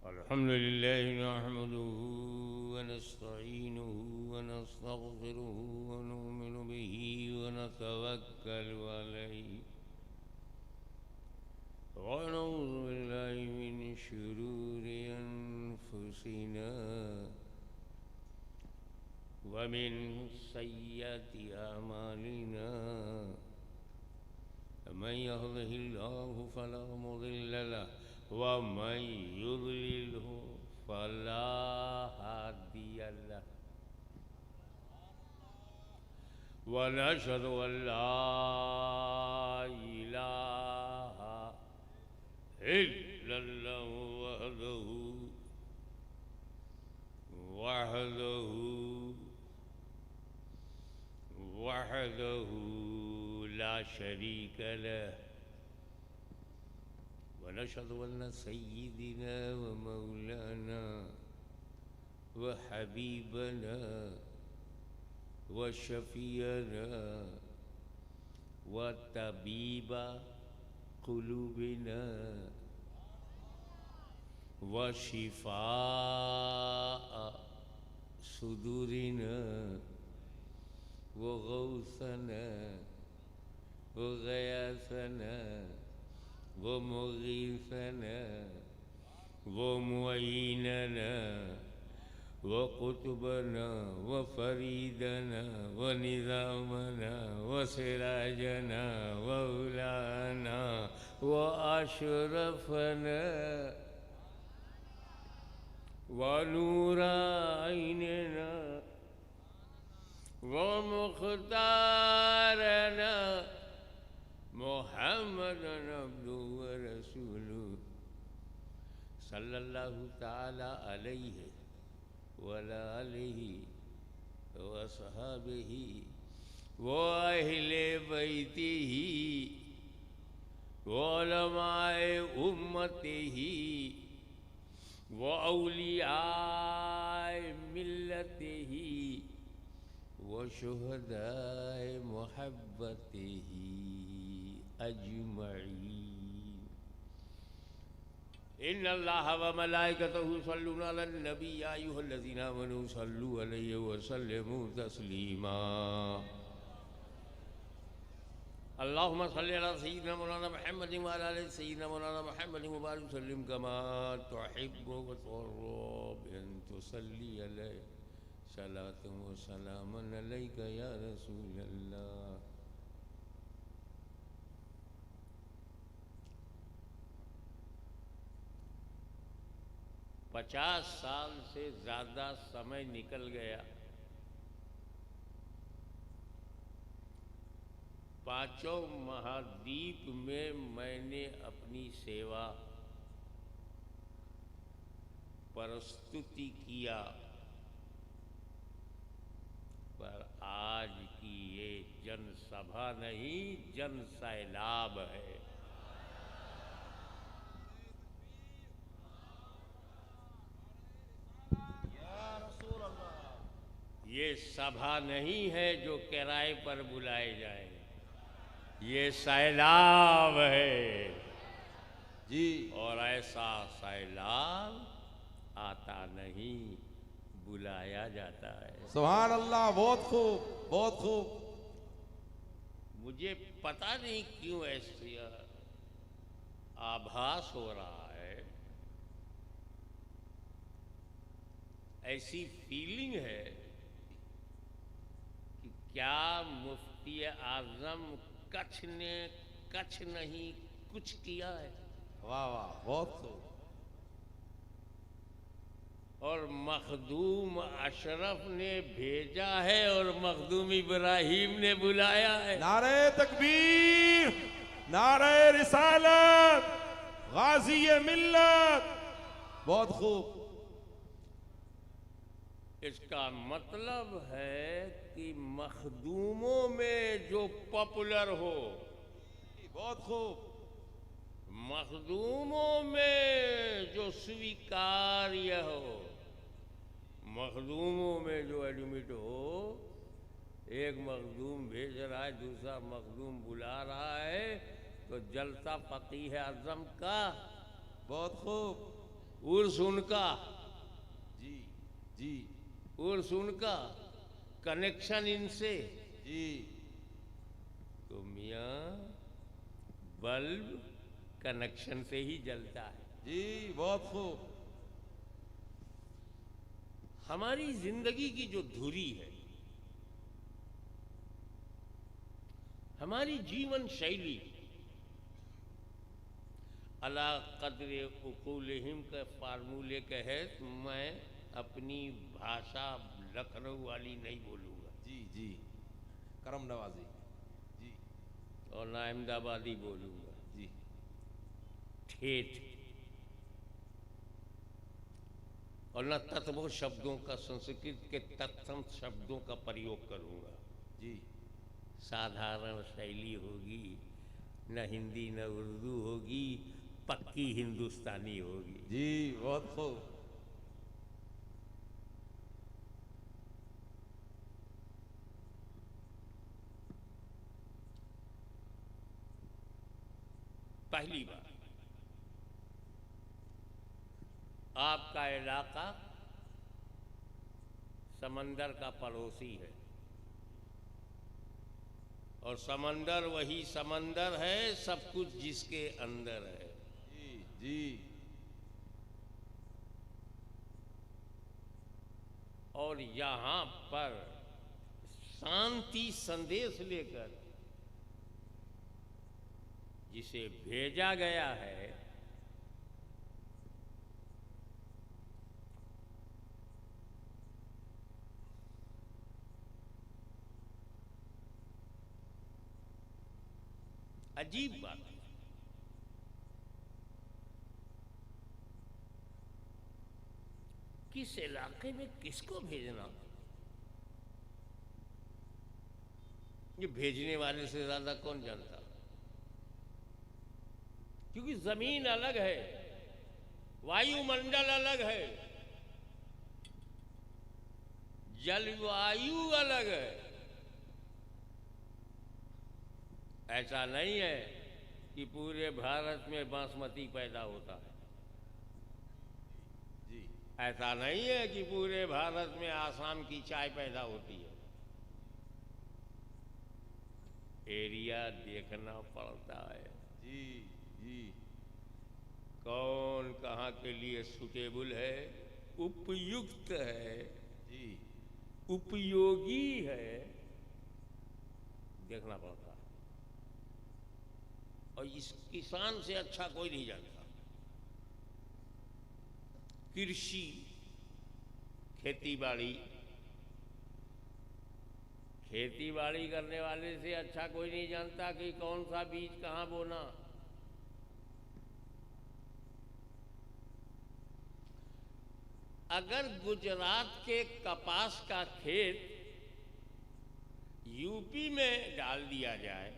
अल्हम्दुलिल्लाह नहमदुहु व नस्तईनुहु व नस्तगफिरुहु व नुमिनु बिही व नतवक्कलु अलैहि व नऊज़ु बिल्लाहि मिन शुरूरि अनफुसिना व मिन सय्यिआति अमालिना मन यहदिहिल्लाहु फला मुदिल्ल लहु वमन युद्लिल्हु फला हादिय लहु वनशहदु अल्ला इलाहा इल्लल्लाहु वहदहु ला शरीक लहु वनशहदु अन्न सय्यिदना व मौलाना व हबीबना व शफीअना व तबीबा कुलूबिना व शिफा सुदूरिना व गौसना व गयासना व मुगीसना व मुईनना व कुतुबना व फरीदना व निज़ामना व सिराजना व उलाना व अशरफना व नूराइनना व मुख्तारना मुहम्मदन अब्दुहु व रसूलुहु सल्लल्लाहु तआला अलैहि व अला आलिहि व अस्हाबिहि व अहले बैतिहि व उलमाए उम्मतिहि व औलियाए मिल्लतिहि व शुहदाए मुहब्बतिहि अजमईन। इन्नल्लाह व मलाइकतहु युसल्लूना अलन नबी या अय्युहल्लज़ीना आमनू सल्लू अलैहि व सल्लिमू तस्लीमा। अल्लाहुम्मा सल्लि अला सय्यिदिना मौलाना मुहम्मदिन व अला आलि सय्यिदिना मौलाना मुहम्मदिन व बारिक वसल्लिम कमा तुहिब्बु व तुर्ज़ा bi an तुसल्ली अलैहि सलातु व सलामन अलैका या रसूलल्लाह। 50 साल से ज़्यादा समय निकल गया। पांचों महाद्वीप में मैंने अपनी सेवा प्रस्तुति किया, पर आज की ये जनसभा नहीं, जन सैलाब है। ये सभा नहीं है जो किराए पर बुलाए जाए, ये सैलाब है जी। और ऐसा सैलाब आता नहीं, बुलाया जाता है। सुभान अल्लाह, बहुत खूब, बहुत खूब। मुझे पता नहीं क्यों ऐसी आभास हो रहा है, ऐसी फीलिंग है कि क्या मुफ्ती आजम कच्छ ने कच्छ नहीं कुछ किया है। वाह वाह, बहुत खूब। और मखदूम अशरफ ने भेजा है और मखदूम इब्राहिम ने बुलाया है। नारे तकबीर, नारे रिसालत, गाजी मिल्लत। बहुत खूब। इसका मतलब है कि मखदूमों में जो पॉपुलर हो, बहुत खूब। मखदूमों में जो स्वीकार्य हो, मखदूमों में जो एडमिट हो। एक मखदूम भेज रहा है, दूसरा मखदूम बुला रहा है, तो जलसा फकीह आजम का। बहुत खूब। उर्स उनका, जी जी उर्स उनका, कनेक्शन इनसे। जी तो मियाँ बल्ब कनेक्शन से ही जलता है। जी, बहुत खूब। हमारी जिंदगी की जो धुरी है, हमारी जीवन शैली अला कद्र उकूलहिम के फार्मूले के है। मैं अपनी भाषा लखनऊ वाली नहीं बोलूँगा जी जी, करम नवाजी। जी और ना अहमदाबादी बोलूँगा, जी ठेठ। और न तत्व शब्दों का, संस्कृत के तत्सम शब्दों का प्रयोग करूँगा। जी साधारण शैली होगी, न हिंदी न उर्दू होगी, पक्की हिंदुस्तानी होगी। जी, बहुत खूब। पहली बात, आपका इलाका समंदर का पड़ोसी है, और समंदर वही समंदर है, सब कुछ जिसके अंदर है। जी जी, और यहाँ पर शांति संदेश लेकर जिसे भेजा गया है, अजीब बात है। किस इलाके में किसको भेजना, ये भेजने वाले से ज्यादा कौन जानता। क्योंकि जमीन अलग है, वायुमंडल अलग है, जलवायु अलग है। ऐसा नहीं है कि पूरे भारत में बासमती पैदा होता है। जी ऐसा नहीं है कि पूरे भारत में आसाम की चाय पैदा होती है। एरिया देखना पड़ता है। जी जी, कौन कहाँ के लिए सुटेबल है, उपयुक्त है, जी उपयोगी है, देखना पड़ता है। और इस किसान से अच्छा कोई नहीं जानता। कृषि, खेती बाड़ी करने वाले से अच्छा कोई नहीं जानता कि कौन सा बीज कहाँ बोना। अगर गुजरात के कपास का खेत यूपी में डाल दिया जाए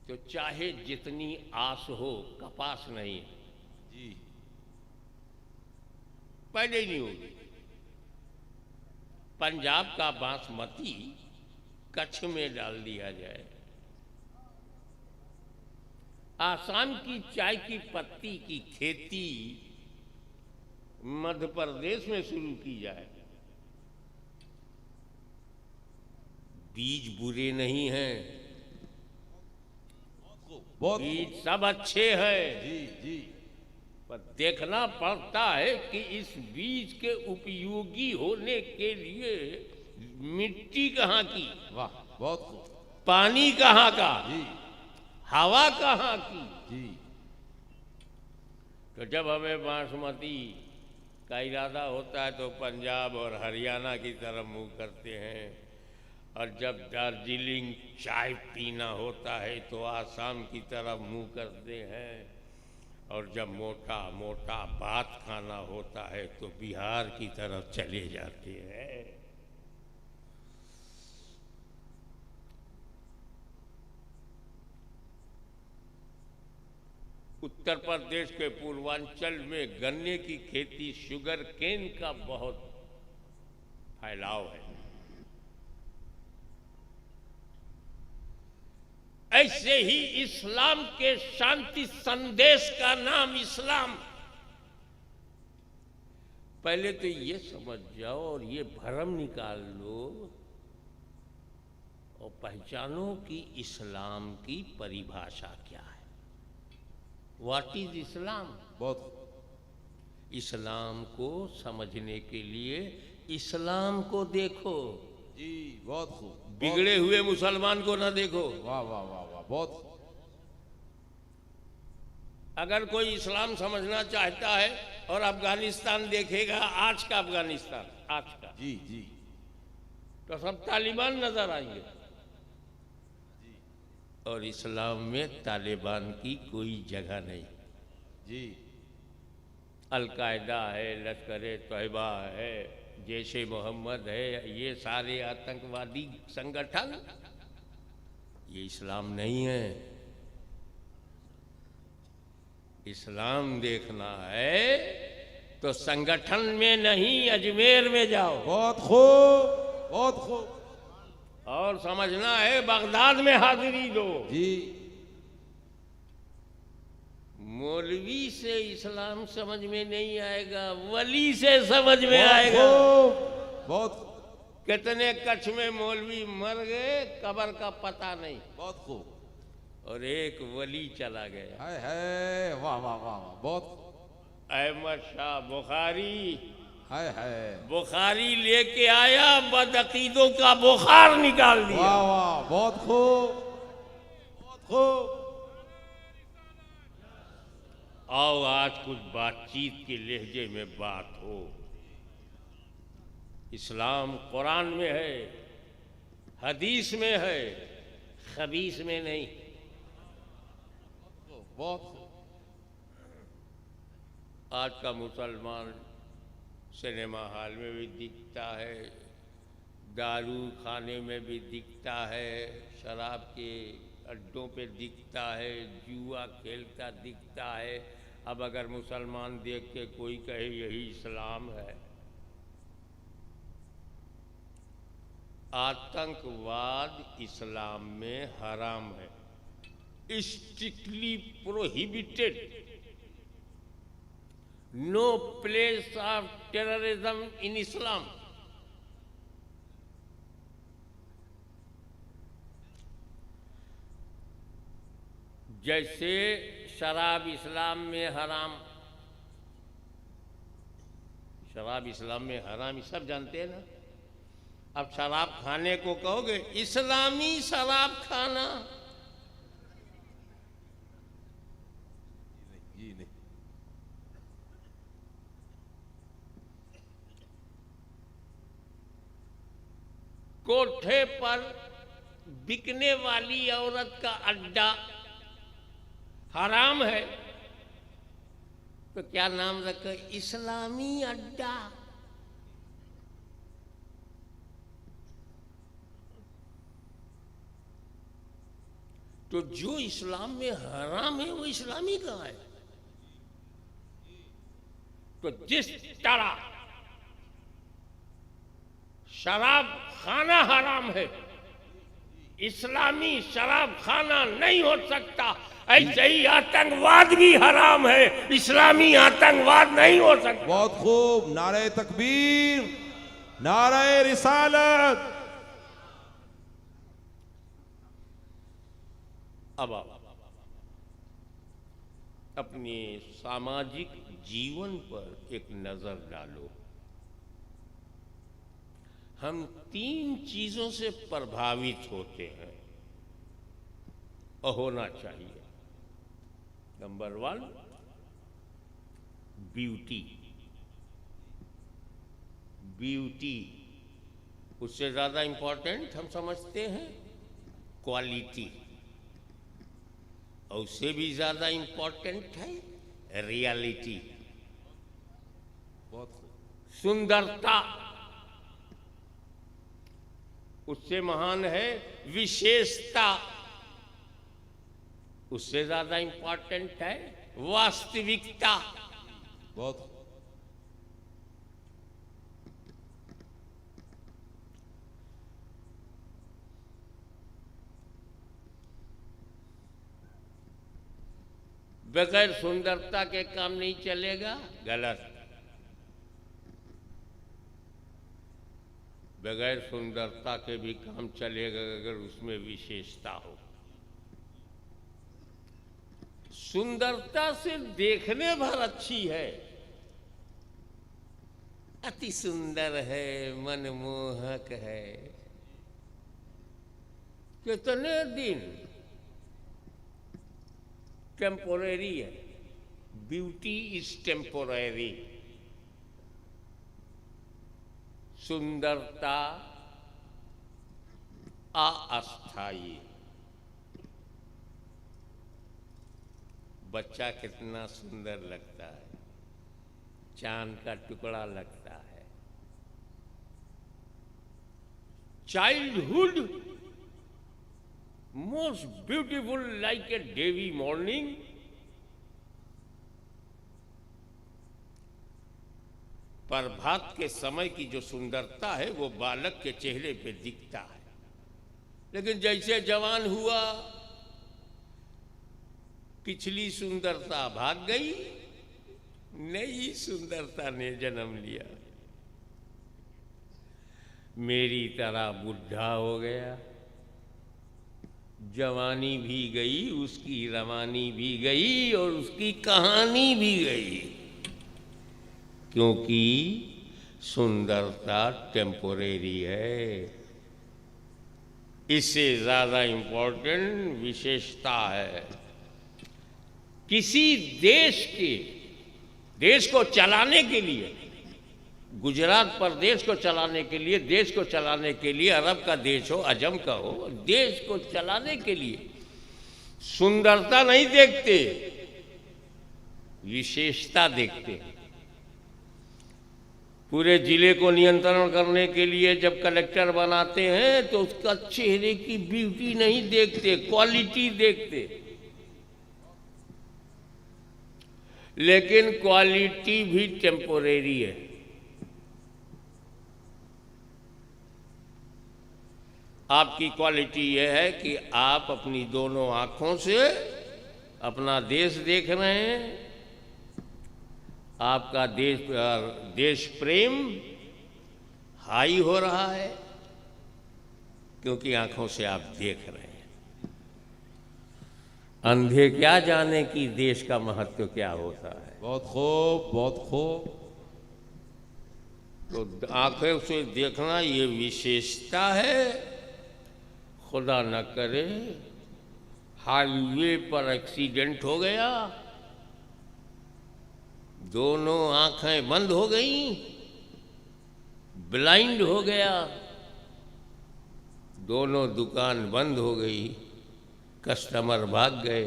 तो चाहे जितनी आस हो, कपास नहीं है, जी, पहले ही नहीं होगी। पंजाब का बासमती कच्छ में डाल दिया जाए, आसाम की चाय की पत्ती की खेती मध्य प्रदेश में शुरू की जाए, बीज बुरे नहीं हैं, बहुत बीज सब अच्छे हैं। जी जी, पर देखना पड़ता है कि इस बीज के उपयोगी होने के लिए मिट्टी कहाँ की, वाह, बहुत खूब। पानी कहाँ का, जी हवा कहाँ की। जी, तो जब हमें बासमती का इरादा होता है तो पंजाब और हरियाणा की तरफ मुंह करते हैं, और जब दार्जिलिंग चाय पीना होता है तो आसाम की तरफ मुंह करते हैं, और जब मोटा मोटा भात खाना होता है तो बिहार की तरफ चले जाते हैं। उत्तर प्रदेश के पूर्वांचल में गन्ने की खेती, शुगर केन का बहुत फैलाव है। ऐसे ही इस्लाम के शांति संदेश का नाम इस्लाम। पहले तो ये समझ जाओ और ये भरम निकाल लो और पहचानो कि इस्लाम की परिभाषा क्या है। व्हाट इज इस्लाम? बहुत इस्लाम को समझने के लिए इस्लाम को देखो, जी, बहुत खूब। बिगड़े हुए मुसलमान को ना देखो। वाह वाह वाह वाह, बहुत। अगर कोई इस्लाम समझना चाहता है और अफगानिस्तान देखेगा, आज का अफगानिस्तान, आज का, जी जी तो सब तालिबान नजर आएंगे। और इस्लाम में तालिबान की कोई जगह नहीं। जी, अलकायदा है, लश्कर तैयबा है, जैश ए मोहम्मद है, ये सारे आतंकवादी संगठन, ये इस्लाम नहीं है। इस्लाम देखना है तो संगठन में नहीं, अजमेर में जाओ। बहुत खूब, बहुत खूब। और समझना है बगदाद में हाजिरी दो। जी, मौलवी से इस्लाम समझ में नहीं आएगा, वली से समझ में बहुत आएगा। खूब, बहुत खूब। कितने कच्छ में मौलवी मर गए, कब्र का पता नहीं, बहुत खूब। और एक वली चला गया। हाय हाय, वाह वाह वाह वाह, बहुत। अहमद शाह बुखारी, हाय हाय, बुखारी लेके आया, बदअकीदों का बुखार निकाल दिया। वाह वाह, बहुत खूब, बहुत खूब। आओ आज कुछ बातचीत के लहजे में बात हो। इस्लाम कुरान में है, हदीस में है, खबीस में नहीं। बहुत। आज का मुसलमान सिनेमा हॉल में भी दिखता है, दारू खाने में भी दिखता है, शराब के अड्डों पे दिखता है, जुआ खेलता दिखता है। अब अगर मुसलमान देख के कोई कहे यही इस्लाम है। आतंकवाद इस्लाम में हराम है, strictly prohibited. No place of terrorism in Islam. जैसे शराब इस्लाम में हराम, शराब इस्लाम में हराम, सब जानते हैं ना। अब शराब खाने को कहोगे इस्लामी शराब खाना, जी नहीं। कोठे पर बिकने वाली औरत का अड्डा हराम है, तो क्या नाम रखा? इस्लामी अड्डा। तो जो इस्लाम में हराम है वो इस्लामी कहाँ है? तो जिस तरह शराब खाना हराम है, इस्लामी शराब खाना नहीं हो सकता, ऐसे ही आतंकवाद भी हराम है, इस्लामी आतंकवाद नहीं हो सकता। बहुत खूब। नारे तकबीर, नारे रिसालत। अब आप अपने सामाजिक जीवन पर एक नजर डालो। हम 3 चीजों से प्रभावित होते हैं और होना चाहिए। Number 1, beauty. ब्यूटी, उससे ज्यादा इंपॉर्टेंट हम समझते हैं क्वालिटी, और उससे भी ज्यादा इंपॉर्टेंट है रियलिटी। बहुत खूब। सुंदरता, उससे महान है विशेषता, उससे ज्यादा इंपॉर्टेंट है वास्तविकता। बहुत। बगैर सुंदरता के काम नहीं चलेगा, गलत। बगैर सुंदरता के भी काम चलेगा अगर उसमें विशेषता हो। सुंदरता सिर्फ देखने भर अच्छी है, अति सुंदर है, मनमोहक है, कितने दिन टेम्पोरेरी है। Beauty is temporary. सुंदरता अस्थायी। बच्चा कितना सुंदर लगता है, चांद का टुकड़ा लगता है। Childhood most beautiful like a dewy morning. प्रभात के समय की जो सुंदरता है वो बालक के चेहरे पे दिखता है, लेकिन जैसे जवान हुआ पिछली सुंदरता भाग गई, नई सुंदरता ने जन्म लिया। मेरी तरह बुढ़ा हो गया, जवानी भी गई, उसकी रवानी भी गई और उसकी कहानी भी गई, क्योंकि सुंदरता टेम्पोरेरी है। इससे ज्यादा इंपॉर्टेंट विशेषता है। किसी देश को चलाने के लिए, गुजरात प्रदेश को चलाने के लिए, देश को चलाने के लिए, अरब का देश हो, अजम का हो, देश को चलाने के लिए सुंदरता नहीं देखते, विशेषता देखते हैं। पूरे जिले को नियंत्रण करने के लिए जब कलेक्टर बनाते हैं तो उसका चेहरे की ब्यूटी नहीं देखते, क्वालिटी देखते। लेकिन क्वालिटी भी टेम्पोरेरी है। आपकी क्वालिटी यह है कि आप अपनी दोनों आंखों से अपना देश देख रहे हैं, आपका देश प्रेम हाई हो रहा है, क्योंकि आंखों से आप देख रहे हैं। अंधे क्या जाने कि देश का महत्व क्या होता है। बहुत खूब, बहुत खूब। तो आंखों से देखना ये विशेषता है। खुदा न करे हाईवे पर एक्सीडेंट हो गया, दोनों आंखें बंद हो गई, ब्लाइंड हो गया, दोनों दुकान बंद हो गई, कस्टमर भाग गए,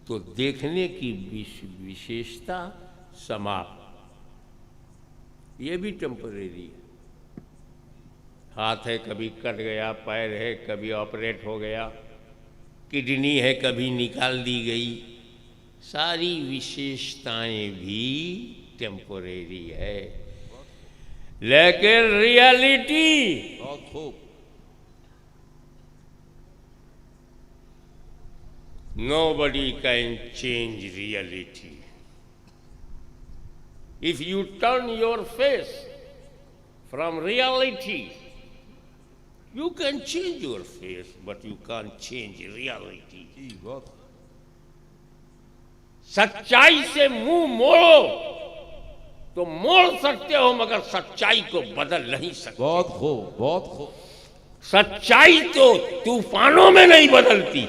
तो देखने की विशेषता समाप्त। ये भी टेम्परेरी है। हाथ है कभी कट गया, पैर है कभी ऑपरेट हो गया, किडनी है कभी निकाल दी गई, सारी विशेषताएं भी टेम्परेरी है। लेकिन रियलिटी बहुत खूब। nobody can change reality. If you turn your face from reality, you can change your face, but you can't change reality. जी, बहुत। सच्चाई से मुंह मोड़ो तो मोड़ सकते हो, मगर सच्चाई को बदल नहीं सकते। बहुत खूब, बहुत खूब। सच्चाई तो तूफानों में नहीं बदलती,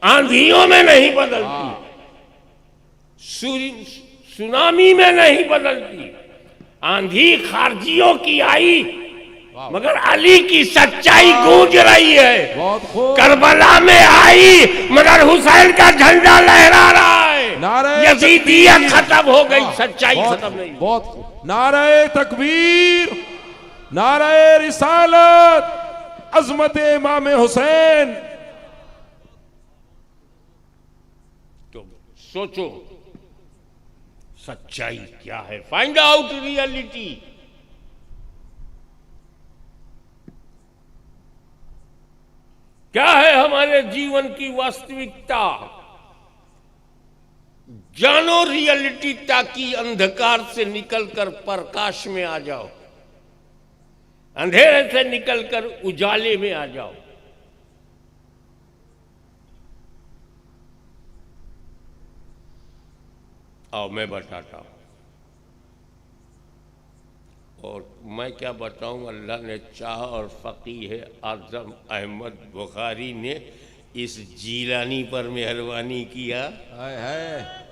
आंधियों में नहीं बदलती, सुनामी में नहीं बदलती। आंधी खारजियों की आई, मगर अली की सच्चाई गूंज रही है। बहुत खूब। करबला में आई, मगर हुसैन का झंडा लहरा रहा है। नारे यजीदियत खत्म हो गई, सच्चाई खत्म नहीं। बहुत खूब। नारे तकबीर, नारे रिसालत, अजमत इमाम हुसैन। तो सोचो सच्चाई क्या है, फाइंड आउट रियलिटी। क्या है हमारे जीवन की वास्तविकता? जानो रियलिटी, ताकि अंधकार से निकलकर प्रकाश में आ जाओ, अंधेरे से निकलकर उजाले में आ जाओ। आओ मैं बताता हूं, और मैं क्या बताऊं, अल्लाह ने चाहा और फ़कीह आज़म अहमद बुखारी ने इस जीलानी पर मेहरबानी किया। हाय हाय।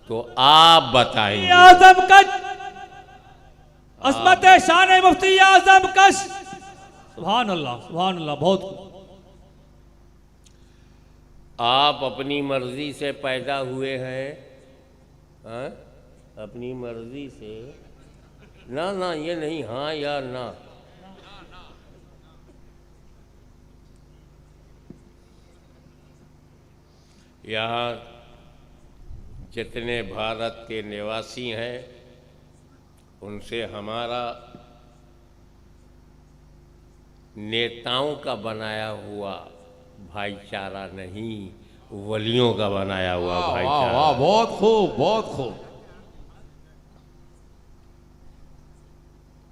तो आप बताएंगे। आजम कश, असमत शान मुफ्ती आजम कश। सुभान अल्लाह, सुभान अल्लाह। बहुत आप अपनी मर्जी से पैदा हुए हैं, हाँ? अपनी मर्जी से ना, ना ये नहीं, हाँ या ना। यहाँ जितने भारत के निवासी हैं उनसे हमारा नेताओं का बनाया हुआ भाईचारा नहीं, वलियों का बनाया हुआ वाह वाह भाईचारा। वाह, बहुत खूब, बहुत खूब।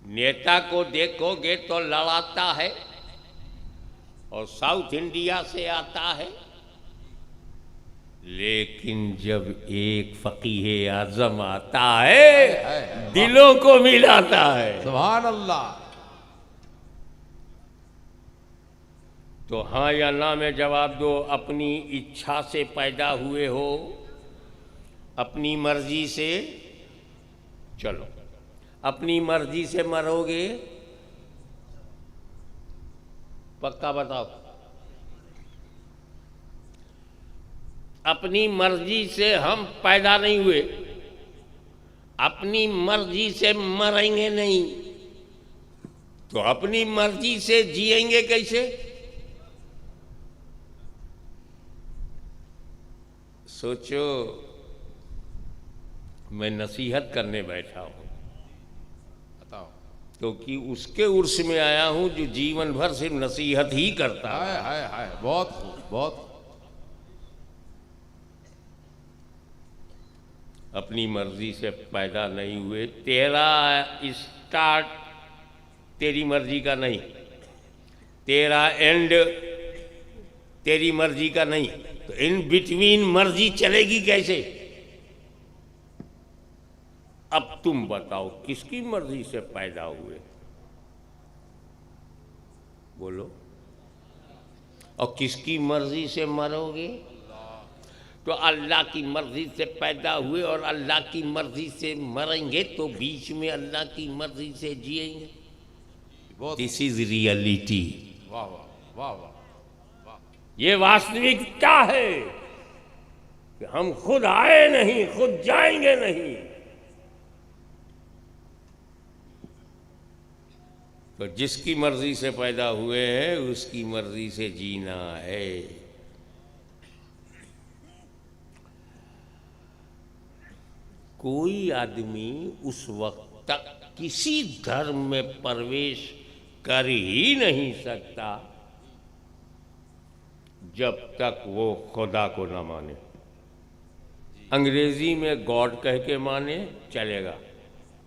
नेता को देखोगे तो लड़ाता है और साउथ इंडिया से आता है, लेकिन जब एक फकीह आजम आता है दिलों को मिलाता है। सुभान अल्लाह। तो हाँ या ना में जवाब दो। अपनी इच्छा से पैदा हुए हो, अपनी मर्जी से चलो, अपनी मर्जी से मरोगे, पक्का बताओ। अपनी मर्जी से हम पैदा नहीं हुए, अपनी मर्जी से मरेंगे नहीं, तो अपनी मर्जी से जिएंगे कैसे? सोचो, मैं नसीहत करने बैठा हूं, बताओ। क्योंकि उसके उर्स में आया हूं जो जीवन भर सिर्फ नसीहत ही करता है। हाय हाय हाय, बहुत खूब, बहुत खूब। अपनी मर्जी से पैदा नहीं हुए, तेरा स्टार्ट तेरी मर्जी का नहीं, तेरा एंड तेरी मर्जी का नहीं, तो इन बिटवीन मर्जी चलेगी कैसे? अब तुम बताओ किसकी मर्जी से पैदा हुए? बोलो। और किसकी मर्जी से मरोगे? तो अल्लाह की मर्जी से पैदा हुए और अल्लाह की मर्जी से मरेंगे, तो बीच में अल्लाह की मर्जी से जिएंगे। बहुत दिस इज रियलिटी। वाह वाह वाह वाह। ये वास्तविकता है कि हम खुद आए नहीं, खुद जाएंगे नहीं। तो जिसकी मर्जी से पैदा हुए हैं उसकी मर्जी से जीना है। कोई आदमी उस वक्त तक किसी धर्म में प्रवेश कर ही नहीं सकता जब तक वो खुदा को ना माने। अंग्रेजी में गॉड कह के माने चलेगा,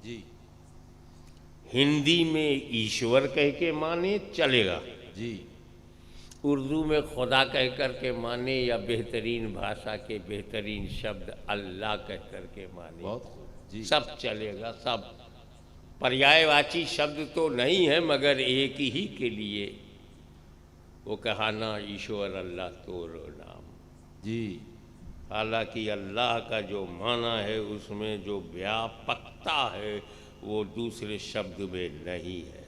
जी हिंदी में ईश्वर कह के माने चलेगा, जी। उर्दू में खुदा कह कर के माने, या बेहतरीन भाषा के बेहतरीन शब्द अल्लाह कह कर के माने, बहुत खूब जी। सब चलेगा। सब पर्यायवाची शब्द तो नहीं है, मगर एक ही के लिए वो कहा ना, ईश्वर अल्लाह तोरो नाम। जी हालांकि अल्लाह का जो माना है उसमें जो व्यापकता है वो दूसरे शब्द में नहीं है।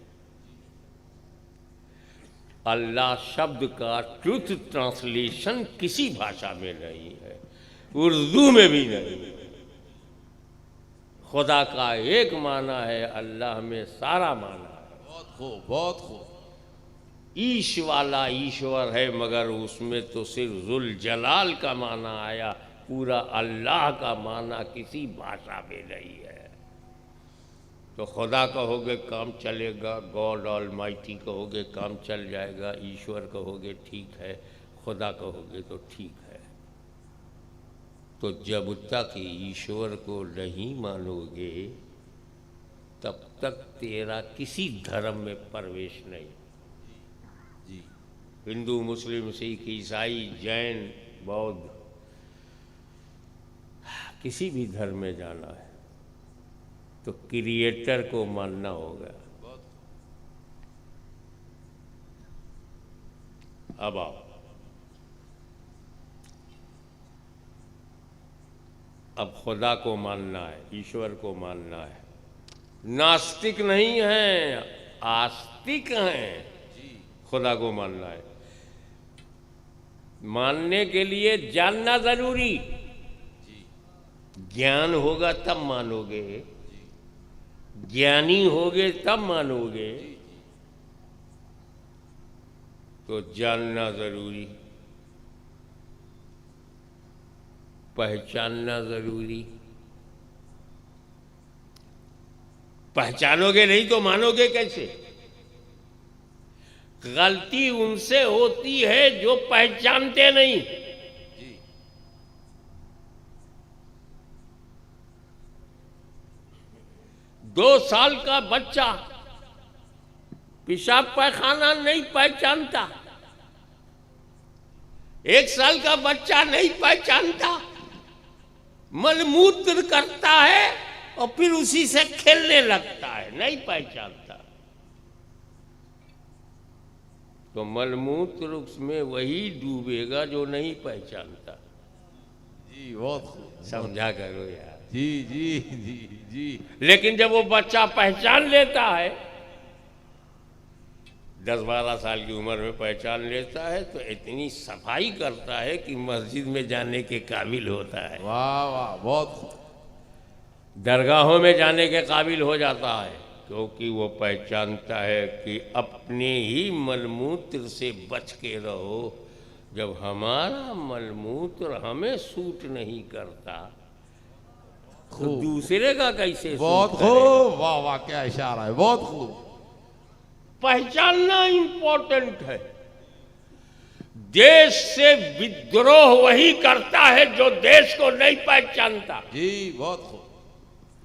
अल्लाह शब्द का ट्रुथ ट्रांसलेशन किसी भाषा में नहीं है, उर्दू में भी नहीं है। खुदा का एक माना है, अल्लाह में सारा माना है। बहुत खूब, बहुत खूब। ईश वाला ईश्वर है, मगर उसमें तो सिर्फ जुल जलाल का माना आया, पूरा अल्लाह का माना किसी भाषा में नहीं है। तो खुदा कहोगे काम चलेगा, गॉड ऑलमाइटी कहोगे काम चल जाएगा, ईश्वर कहोगे ठीक है, खुदा कहोगे तो ठीक है। तो जब तक ईश्वर को नहीं मानोगे तब तक तेरा किसी धर्म में प्रवेश नहीं। जी हिंदू, मुस्लिम, सिख, ईसाई, जैन, बौद्ध, किसी भी धर्म में जाना है तो क्रिएटर को मानना होगा। बहुत अब आओ, अब खुदा को मानना है, ईश्वर को मानना है। नास्तिक नहीं हैं, आस्तिक हैं। खुदा को मानना है। मानने के लिए जानना जरूरी, ज्ञान होगा तब मानोगे, ज्ञानी होगे तब मानोगे। तो जानना जरूरी, पहचानना जरूरी। पहचानोगे नहीं तो मानोगे कैसे? गलती उनसे होती है जो पहचानते नहीं। जी 2 साल का बच्चा पेशाब पैखाना नहीं पहचानता, 1 साल का बच्चा नहीं पहचानता, मलमूत्र करता है और फिर उसी से खेलने लगता है, नहीं पहचानता। तो मलमूत्र उसमें वही डूबेगा जो नहीं पहचानता। जी बहुत खूब। समझा करो यार। जी जी जी जी लेकिन जब वो बच्चा पहचान लेता है, 10-12 साल की उम्र में पहचान लेता है, तो इतनी सफाई करता है कि मस्जिद में जाने के काबिल होता है, वाह वाह बहुत खूब। दरगाहों में जाने के काबिल हो जाता है, क्योंकि वो पहचानता है कि अपने ही मलमूत्र से बच के रहो। जब हमारा मलमूत्र हमें सूट नहीं करता तो दूसरे का कैसे बहुत सूट करेगा? खूब, वाह वाह क्या इशारा है, बहुत खूब। पहचानना इंपॉर्टेंट है। देश से विद्रोह वही करता है जो देश को नहीं पहचानता। जी बहुत खूब।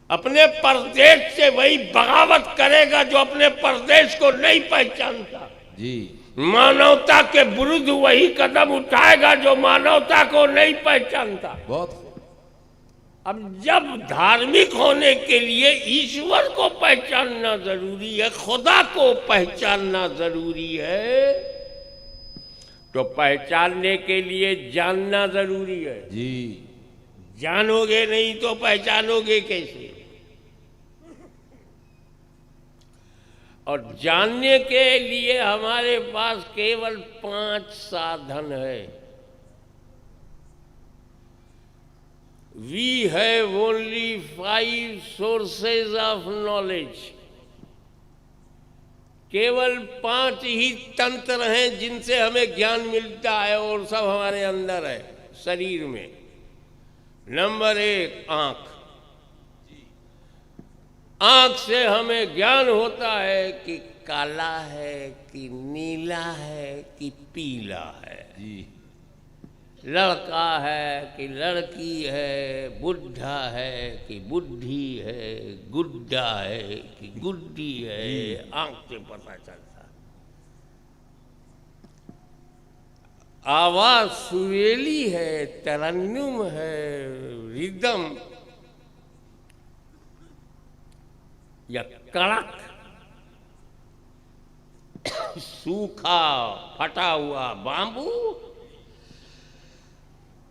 अपने प्रदेश से वही बगावत करेगा जो अपने प्रदेश को नहीं पहचानता। जी मानवता के विरुद्ध वही कदम उठाएगा जो मानवता को नहीं पहचानता। बहुत खूब। अब जब धार्मिक होने के लिए ईश्वर को पहचानना जरूरी है, खुदा को पहचानना जरूरी है, तो पहचानने के लिए जानना जरूरी है। जी जानोगे नहीं तो पहचानोगे कैसे? और जानने के लिए हमारे पास केवल 5 साधन है। We have only 5 sources of knowledge। केवल 5 ही तंत्र हैं जिनसे हमें ज्ञान मिलता है, और सब हमारे अंदर है, शरीर में। नंबर 1 आंख। आंख से हमें ज्ञान होता है कि काला है कि नीला है कि पीला है, जी लड़का है कि लड़की है, बुढ़ा है कि बुढ़ी है, गुड्डा है कि गुड्डी है, आंख से पता चलता है। आवाज सुरीली है, तरन्नुम है, रिदम या कड़क, सूखा फटा हुआ बांबू,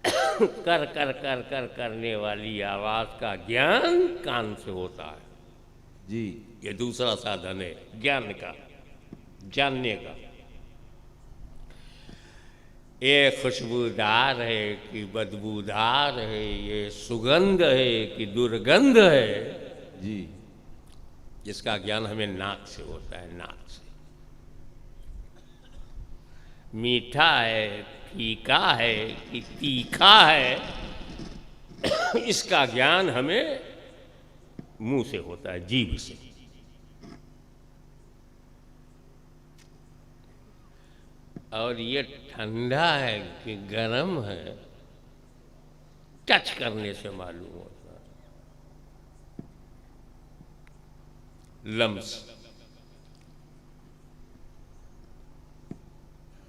कर कर कर कर करने वाली आवाज का ज्ञान कान से होता है। जी ये दूसरा साधन है ज्ञान का, जानने का। ये खुशबूदार है कि बदबूदार है, ये सुगंध है कि दुर्गंध है, जी जिसका ज्ञान हमें नाक से होता है, नाक से। मीठा है, फीका है कि तीखा है, इसका ज्ञान हमें मुंह से होता है, जीभ से। और ये ठंडा है कि गर्म है, टच करने से मालूम होता है। लम्स,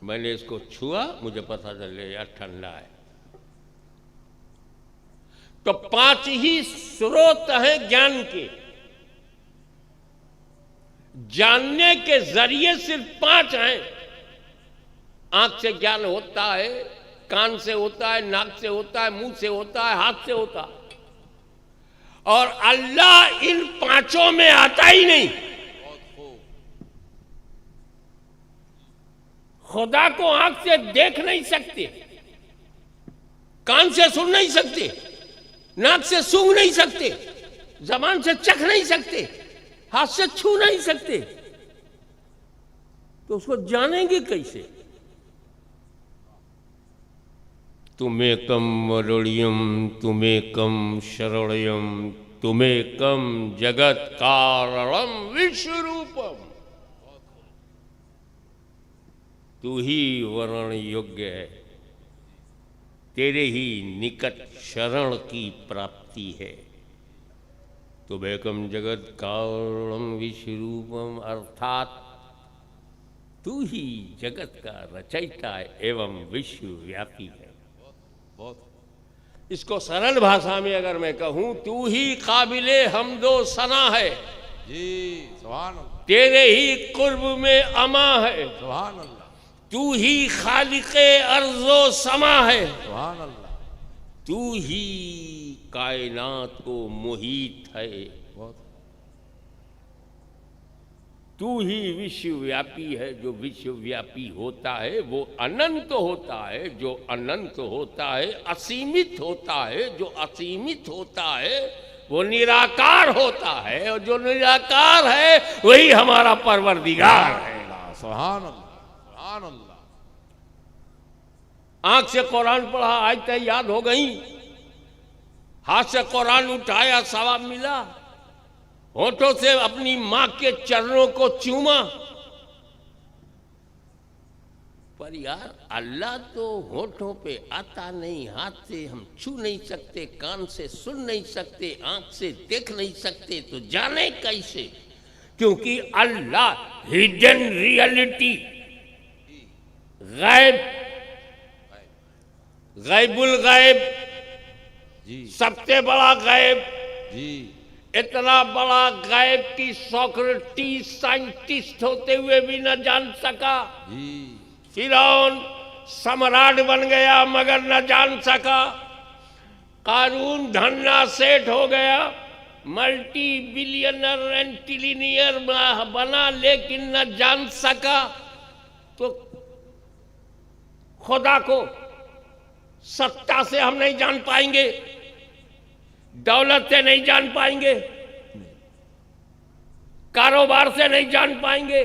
मैंने इसको छुआ, मुझे पता चले यार ठंडा है। तो 5 ही स्रोत हैं ज्ञान के, जानने के जरिए सिर्फ 5 हैं। आंख से ज्ञान होता है, कान से होता है, नाक से होता है, मुंह से होता है, हाथ से होता है, और अल्लाह इन 5 में आता ही नहीं। खुदा को आंख से देख नहीं सकते, कान से सुन नहीं सकते, नाक से सूंघ नहीं सकते, जबान से चख नहीं सकते, हाथ से छू नहीं सकते, तो उसको जानेंगे कैसे? तुमेकम वरुण्यम तुमेकम शरण्यम तुमेकम जगत कारणम विश्वरूपम। तू ही वरण योग्य है, तेरे ही निकट शरण की प्राप्ति है। तुमेकम जगत कारणम विश्वरूपम, अर्थात तू ही जगत का रचयिता एवं विश्वव्यापी है। इसको सरल भाषा में अगर मैं कहूं, तू ही काबिले हमदो सना है जी, सुभान अल्लाह। तेरे ही कुर्ब में अमा है, सुभान अल्लाह। तू ही खालिके अर्जो समा है, सुभान अल्लाह। तू ही कायनात को मुहीत है, तू ही विश्वव्यापी है। जो विश्वव्यापी होता है वो अनंत होता है, जो अनंत होता है असीमित होता है, जो असीमित होता है वो निराकार होता है, और जो निराकार है वही हमारा परवरदिगार है। सुभान अल्लाह, सुभान अल्लाह। आंख से कुरान पढ़ा, आयतें याद हो गई, हाथ से कुरान उठाया, सवाब मिला, होठों से अपनी मां के चरणों को चूमा। पर यार अल्लाह तो होठों पे आता नहीं, हाथ से हम छू नहीं सकते, कान से सुन नहीं सकते, आंख से देख नहीं सकते, तो जाने कैसे? क्योंकि अल्लाह हिडन रियलिटी, गैब, गैबुल गैब, सबसे बड़ा गैब जी, इतना बड़ा गैब की सोक्रेटिस साइंटिस्ट होते हुए भी न जान सका। फिरौन सम्राट बन गया मगर न जान सका। कारून धन्ना सेठ हो गया, मल्टी बिलियनर एंड ट्रिलियनियर बना, लेकिन न जान सका। तो खुदा को सत्ता से हम नहीं जान पाएंगे, दौलत से नहीं जान पाएंगे, कारोबार से नहीं जान पाएंगे,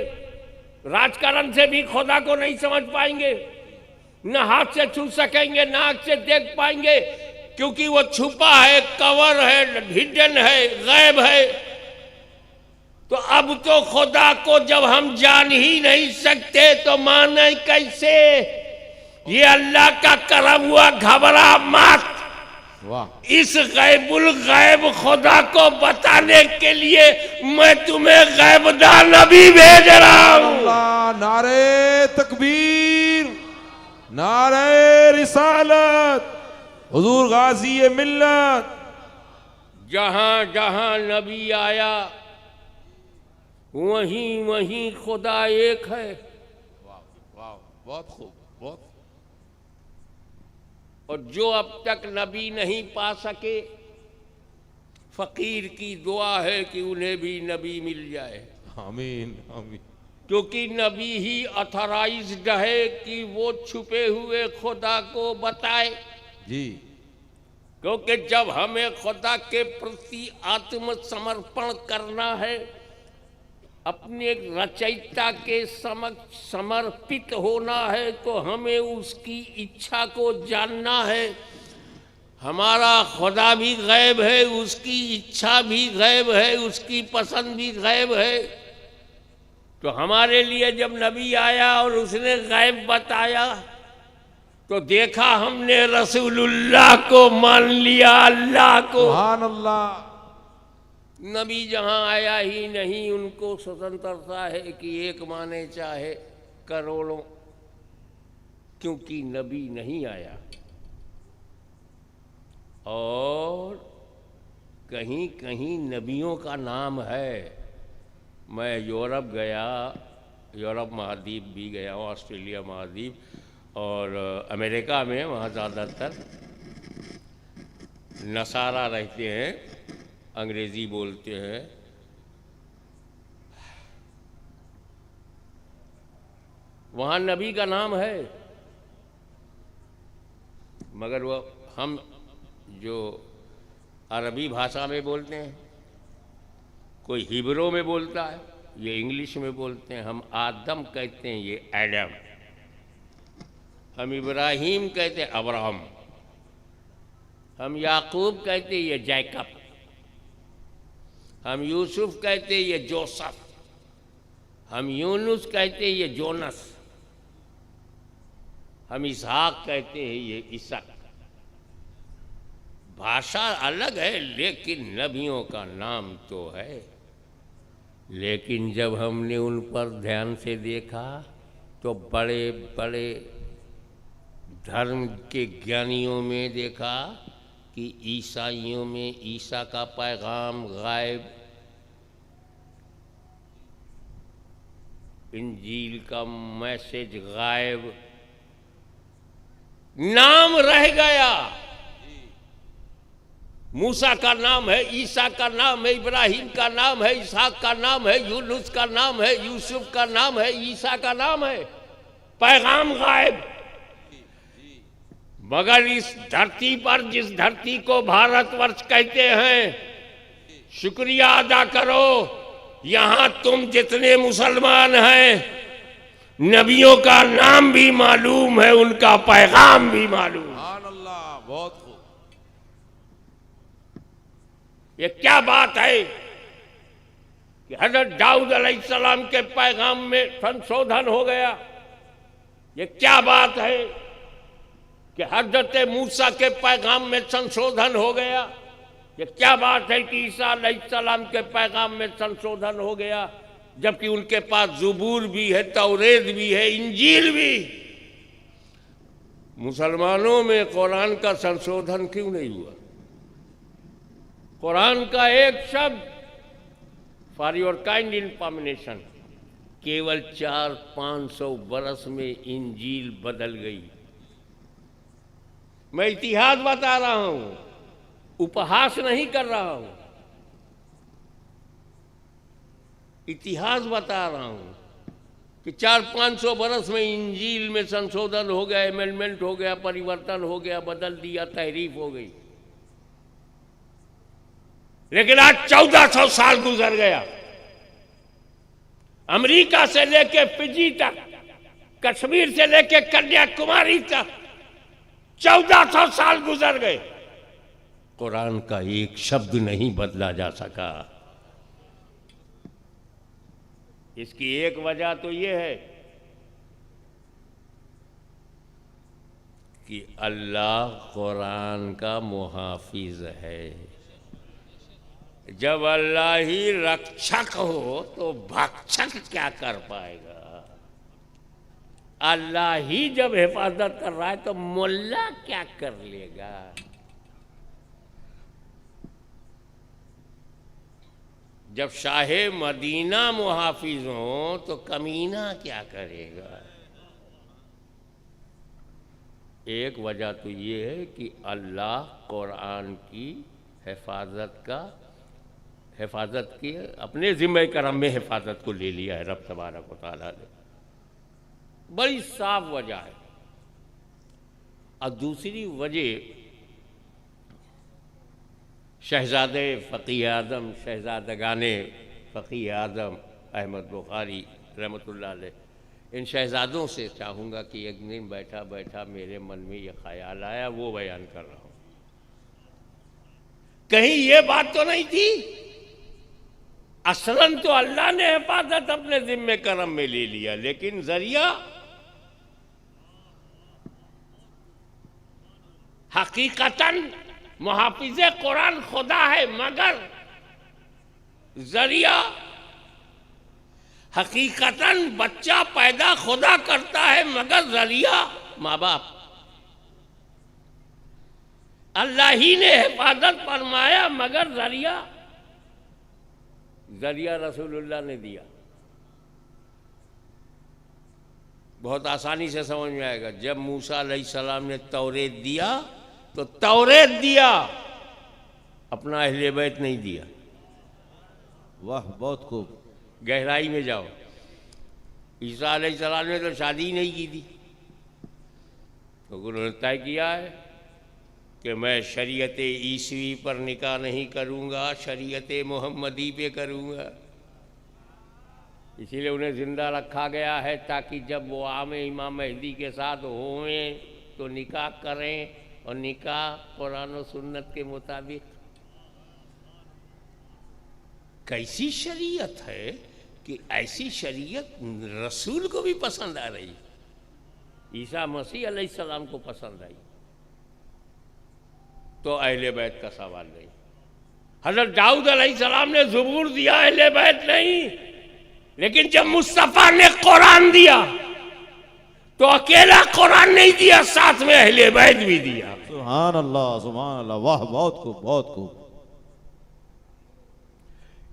राजकारण से भी खुदा को नहीं समझ पाएंगे, न हाथ से छू सकेंगे, न आंख से देख पाएंगे, क्योंकि वो छुपा है, कवर है, हिडन है, गैब है। तो अब तो खुदा को जब हम जान ही नहीं सकते तो माने कैसे? ये अल्लाह का करम हुआ, घबरा मत। इस गैबुल गैब खुदा को बताने के लिए मैं तुम्हें गैबदार नबी भेज रहा हूं। नारे तकबीर, नारे रिसालत, हुजूर गाजी मिल्लत। जहां जहां नबी आया वहीं वहीं खुदा एक है। वाह वाह, बहुत खूब, बहुत। और जो अब तक नबी नहीं पा सके, फकीर की दुआ है कि उन्हें भी नबी मिल जाए। आमीन आमीन। क्योंकि नबी ही ऑथराइज्ड है कि वो छुपे हुए खुदा को बताए जी। क्योंकि जब हमें खुदा के प्रति आत्मसमर्पण करना है, अपने रचयिता के समक्ष समर्पित होना है, तो हमें उसकी इच्छा को जानना है। हमारा खुदा भी गैब है, उसकी इच्छा भी गैब है, उसकी पसंद भी गैब है। तो हमारे लिए जब नबी आया और उसने गैब बताया तो देखा हमने रसूलुल्लाह को मान लिया, अल्लाह को। सुभान अल्लाह। नबी जहां आया ही नहीं, उनको स्वतंत्रता है कि एक माने चाहे करोड़ों, क्योंकि नबी नहीं आया। और कहीं कहीं नबियों का नाम है। मैं यूरोप गया, यूरोप महाद्वीप भी गया हूँ, ऑस्ट्रेलिया महाद्वीप और अमेरिका में, वहाँ ज़्यादातर नसारा रहते हैं, अंग्रेज़ी बोलते हैं। वहाँ नबी का नाम है, मगर वो हम जो अरबी भाषा में बोलते हैं, कोई हिब्रू में बोलता है, ये इंग्लिश में बोलते हैं। हम आदम कहते हैं, ये एडम। हम इब्राहिम कहते हैं, अब्राहम। हम याकूब कहते हैं, ये जैकब। हम यूसुफ कहते हैं, ये जोसफ। हम यूनुस कहते हैं, ये जोनस। हम इसहाक कहते हैं, ये इसक। भाषा अलग है, लेकिन नबियों का नाम तो है। लेकिन जब हमने उन पर ध्यान से देखा तो बड़े बड़े धर्म के ज्ञानियों में देखा कि ईसाइयों में ईसा का पैगाम गायब, इंजील का मैसेज गायब, नाम रह गया। मूसा का नाम है, ईसा का नाम है, इब्राहिम का नाम है, इसहाक का नाम है, यूनुस का नाम है, यूसुफ का नाम है, ईसा का नाम है, पैगाम गायब। मगर इस धरती पर, जिस धरती को भारतवर्ष कहते हैं, शुक्रिया अदा करो, यहां तुम जितने मुसलमान हैं, नबियों का नाम भी मालूम है, उनका पैगाम भी मालूम है। सुभान अल्लाह, बहुत खूब। ये क्या बात है कि हजरत दाऊद अलैहिस्सलाम के पैगाम में संशोधन हो गया। ये क्या बात है कि हजरत मूसा के पैगाम में संशोधन हो गया। ये क्या बात है कि ईसा अलैहिस्सलाम के पैगाम में संशोधन हो गया, जबकि उनके पास ज़बूर भी है, तौरेत भी है, इंजील भी। मुसलमानों में कुरान का संशोधन क्यों नहीं हुआ? कुरान का एक शब्द, फॉर योर काइंड इंफॉर्मेशन, केवल 400-500 बरस में इंजील बदल गई। मैं इतिहास बता रहा हूं, उपहास नहीं कर रहा हूं, इतिहास बता रहा हूं कि 400-500 बरस में इंजील में संशोधन हो गया, अमेंडमेंट हो गया, परिवर्तन हो गया, बदल दिया, तहरीफ हो गई। लेकिन आज 1400 साल गुजर गया। अमेरिका से लेके फिजी तक, कश्मीर से लेके कन्याकुमारी तक 1400 साल गुजर गए, कुरान का एक शब्द नहीं बदला जा सका। इसकी एक वजह तो ये है कि अल्लाह कुरान का मुहाफिज है। जब अल्लाह ही रक्षक हो तो भक्षक क्या कर पाएगा? अल्लाह ही जब हिफाजत कर रहा है तो मुल्ला क्या कर लेगा? जब शाहे मदीना मुहाफिज हो तो कमीना क्या करेगा? एक वजह तो ये है कि अल्लाह कुरान की हिफाजत की अपने ज़िम्मे करम में हिफाजत को ले लिया है रब तबारक व तआला ने। बड़ी साफ वजह है। और दूसरी वजह, शहजादे फ़कीह आज़म, शहजादगाने फ़कीह आज़म अहमद बुखारी रहमतुल्लाह अलैह, इन शहजादों से चाहूँगा कि एक दिन बैठा बैठा मेरे मन में ये ख्याल आया, वो बयान कर रहा हूँ। कहीं ये बात तो नहीं थी असलन तो अल्लाह ने हिफाजत अपने जिम्मे करम में ले लिया, लेकिन जरिया हकीकतन मुहाफिज कुरान खुदा है, मगर जरिया हकीकतन बच्चा पैदा खुदा करता है, मगर जरिया माँ बाप। अल्लाह ही ने हिफाजत फरमाया, मगर जरिया रसूलुल्लाह ने दिया। बहुत आसानी से समझ में आएगा। जब मूसा अलैहिस्सलाम ने तौरेत दिया तो तौरेत दिया, अपना अहले बैत नहीं दिया। वाह, बहुत खूब। गहराई में जाओ। ईसा अलैहिस्सलाम ने तो शादी नहीं की थी, तो उन्होंने तय किया है कि मैं शरीयत ईसवी पर निकाह नहीं करूँगा, शरीयत मोहम्मदी पे करूँगा। इसीलिए उन्हें ज़िंदा रखा गया है ताकि जब वो आमे इमाम महदी के साथ हों तो निकाह करें, और निकाह कुरान और सुन्नत के मुताबिक। कैसी शरीयत है कि ऐसी शरीयत रसूल को भी पसंद आ रही, ईसा मसीह अलैहिस्सलाम को पसंद आई, तो अहले बैत का सवाल नहीं। हज़रत दाऊद अलैहिस्सलाम ने ज़बूर दिया, अहले बैत नहीं। लेकिन जब मुस्तफ़ा ने कुरान दिया तो अकेला कुरान नहीं दिया, साथ में अहले बैत भी दिया। सुभान अल्लाह, सुभान अल्लाह। वाह, बहुत खूब, बहुत खूब।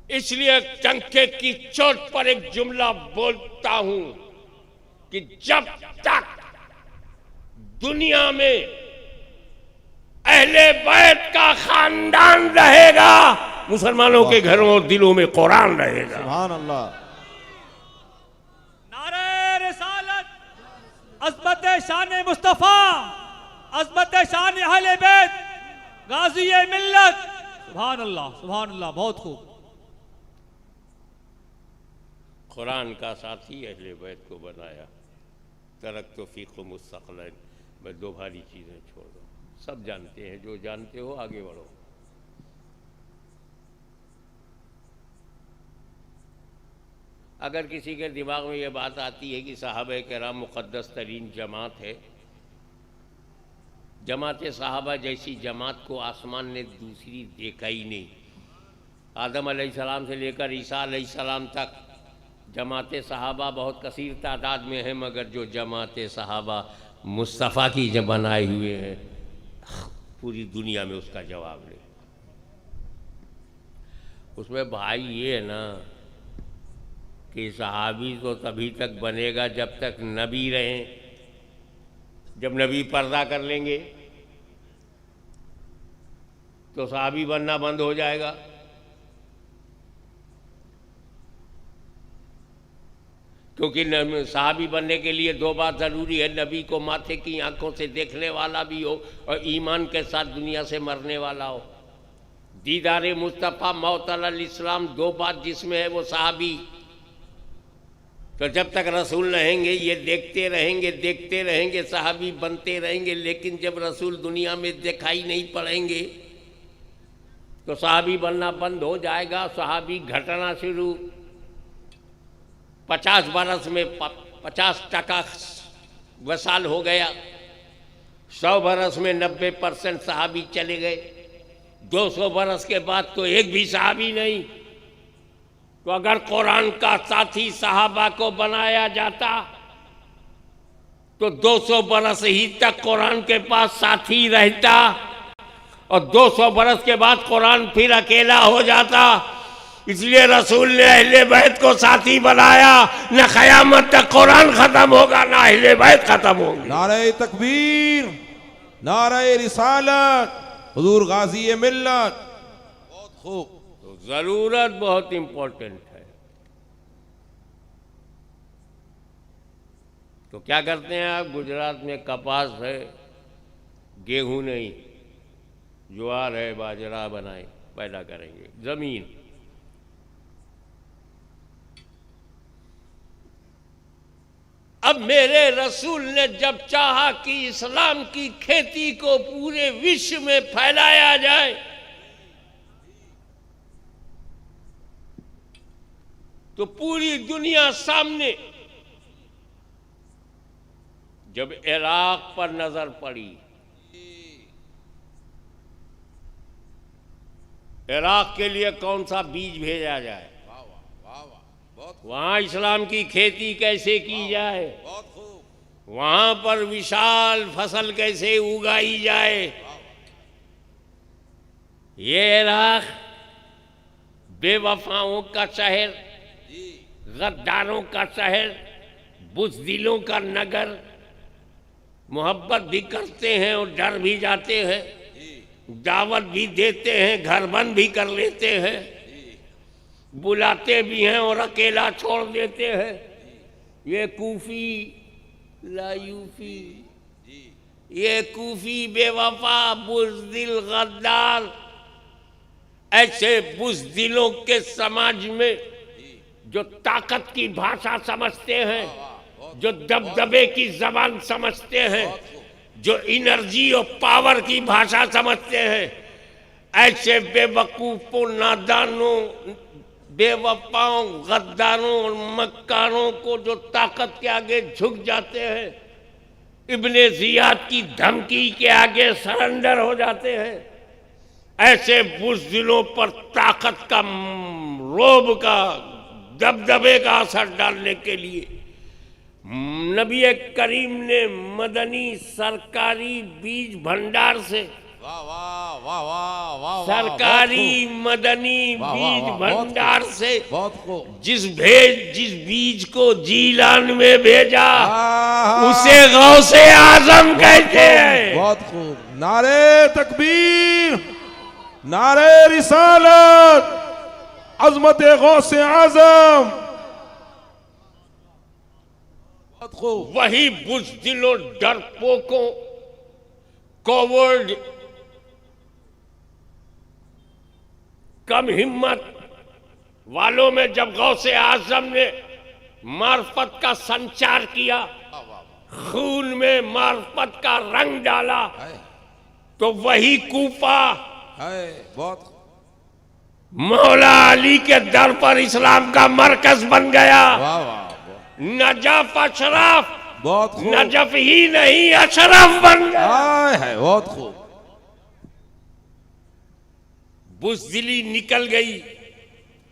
इसलिए टंके की चोट पर एक जुमला बोलता हूं कि जब तक दुनिया में अहले बैत का खानदान रहेगा, मुसलमानों के घरों और दिलों में कुरान रहेगा। सुभान अल्लाह। नारे रिसालत, अज़मत शान मुस्तफ़ा, अज़मत शान अहले बैत, गाज़ी मिल्लत। सुभान अल्लाह, सुभान अल्लाह, बहुत खूब। कुरान का साथी अहले बैत को बनाया। तरक तो फ़ीक़ मुस्तक़लन। मैं दो भारी चीज़ें छोड़ दूँ, सब जानते हैं, जो जानते हो आगे बढ़ो। अगर किसी के दिमाग में ये बात आती है कि सहाबा किराम मुक़द्दस तरीन जमात है, जमात सहाबा जैसी जमात को आसमान ने दूसरी देखा ही नहीं। आदम अलैहिस्सलाम से लेकर ईसा अलैहिस्सलाम तक जमात सहाबा बहुत कसीर तादाद में है, मगर जो जमात सहाबा मुस्तफ़ा की जब बनाए हुए हैं, पूरी दुनिया में उसका जवाब नहीं। उसमें भाई ये है ना कि सहाबी तो तभी तक बनेगा जब तक नबी रहें। जब नबी पर्दा कर लेंगे तो सहाबी बनना बंद हो जाएगा। क्योंकि सहाबी बनने के लिए दो बात ज़रूरी है, नबी को माथे की आंखों से देखने वाला भी हो और ईमान के साथ दुनिया से मरने वाला हो। दीदारे मुस्तफ़ा मौत अल इस्लाम, दो बात जिसमें है वो सहाबी। तो जब तक रसूल रहेंगे ये देखते रहेंगे, सहाबी बनते रहेंगे। लेकिन जब रसूल दुनिया में दिखाई नहीं पड़ेंगे तो सहाबी बनना बंद हो जाएगा। सहाबी घटना शुरू 50 बरस में 50% वसाल हो गया। 100 बरस में 90% सहाबी चले गए। 200 बरस के बाद तो एक भी सहाबी नहीं। तो अगर कुरान का साथी सहाबा को बनाया जाता तो 200 बरस ही तक कुरान के पास साथी रहता, और 200 बरस के बाद कुरान फिर अकेला हो जाता। इसलिए रसूल ने अहले बैत को साथी बनाया। न क़यामत तक कुरान खत्म होगा, ना अहले बैत खत्म होंगे। नारे तकबीर, नारे रिसालत, हुजूर गाज़ी मिल्लत। बहुत खूब। तो ज़रूरत बहुत इम्पोर्टेंट है। तो क्या करते हैं आप? गुजरात में कपास है, गेहूं नहीं, ज्वार है, बाजरा बनाए पैदा करेंगे। ज़मीन अब मेरे रसूल ने जब चाहा कि इस्लाम की खेती को पूरे विश्व में फैलाया जाए, तो पूरी दुनिया सामने जब इराक पर नजर पड़ी, इराक के लिए कौन सा बीज भेजा जाए, वाह वाह वाह वाह, बहुत वहां इस्लाम की खेती कैसे की जाए, बहुत खूब, वहां पर विशाल फसल कैसे उगाई जाए। ये इराक बेवफाओं का शहर, जी गद्दारों का शहर, बुज़दिलों का नगर, मोहब्बत भी करते हैं और डर भी जाते हैं, जी दावत भी देते हैं, घर बंद भी कर लेते हैं, बुलाते भी हैं और अकेला छोड़ देते हैं। ये कूफी लायूफी, जी ये कूफी बेवफा बुज़दिल गद्दार, ऐसे बुज़दिलों के समाज में जो ताकत की भाषा समझते हैं, जो दबदबे की जबान समझते हैं, जो एनर्जी और पावर की भाषा समझते हैं, ऐसे बेवकूफों, नादानों, बेवफाओं, गद्दारों और मक्कारों को जो ताकत के आगे झुक जाते हैं, इब्ने जियाद की धमकी के आगे सरेंडर हो जाते हैं, ऐसे बुज़दिलों पर ताकत का, रोब का, दबदबे का असर डालने के लिए नबी करीम ने मदनी सरकारी बीज भंडार से, वाह वाह वाह वाह वाह, सरकारी मदनी वाह, वाह, बीज वाह, बहुत भंडार से बहुत खूब, जिस बीज को जीलान में भेजा आहा, उसे गौसे आजम कहते हैं। बहुत खूब, नारे तकबीर, नारे रिसालत, अजमत गौसे आजम, बहुत खूब, वही बुज़दिलों, डरपोकों, कॉवर्ड, कम हिम्मत वालों में जब गौसे आजम ने मार्फत का संचार किया, वाह वाह वाह, खून में मार्फत का रंग डाला, हाय तो वही कूफा हाय, बहुत मौला अली के दर पर इस्लाम का मरकज बन गया। वाह वाह, नजफ अशरफ, बहुत खूब, नजफ ही नहीं अशरफ बन गया। हाय हाय, बहुत खूब, बुज़दिली निकल गई,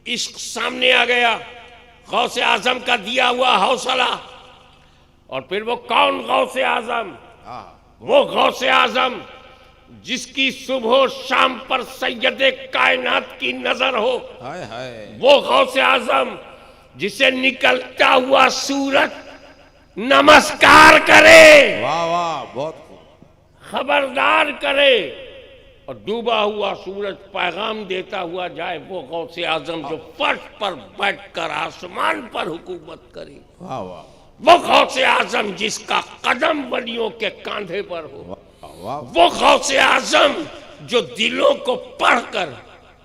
इश्क सामने आ गया, गौसे आजम का दिया हुआ हौसला। और फिर वो कौन गौसे आजम? हाँ वो गौसे आजम जिसकी सुबह शाम पर सैयदे कायनात की नजर हो, हाय हाय, वो गौसे आजम जिसे निकलता हुआ सूरज नमस्कार करे, वाह वाह, बहुत खूब, खबरदार करे, और डूबा हुआ सूरज पैगाम देता हुआ जाए, वो गौसे आजम जो फर्श पर बैठकर आसमान पर हुकूमत करे, वाह वाह वो गौसे आजम जिसका कदम वलियों के कांधे पर हो, वाह वाह वो गौसे आजम जो दिलों को पढ़कर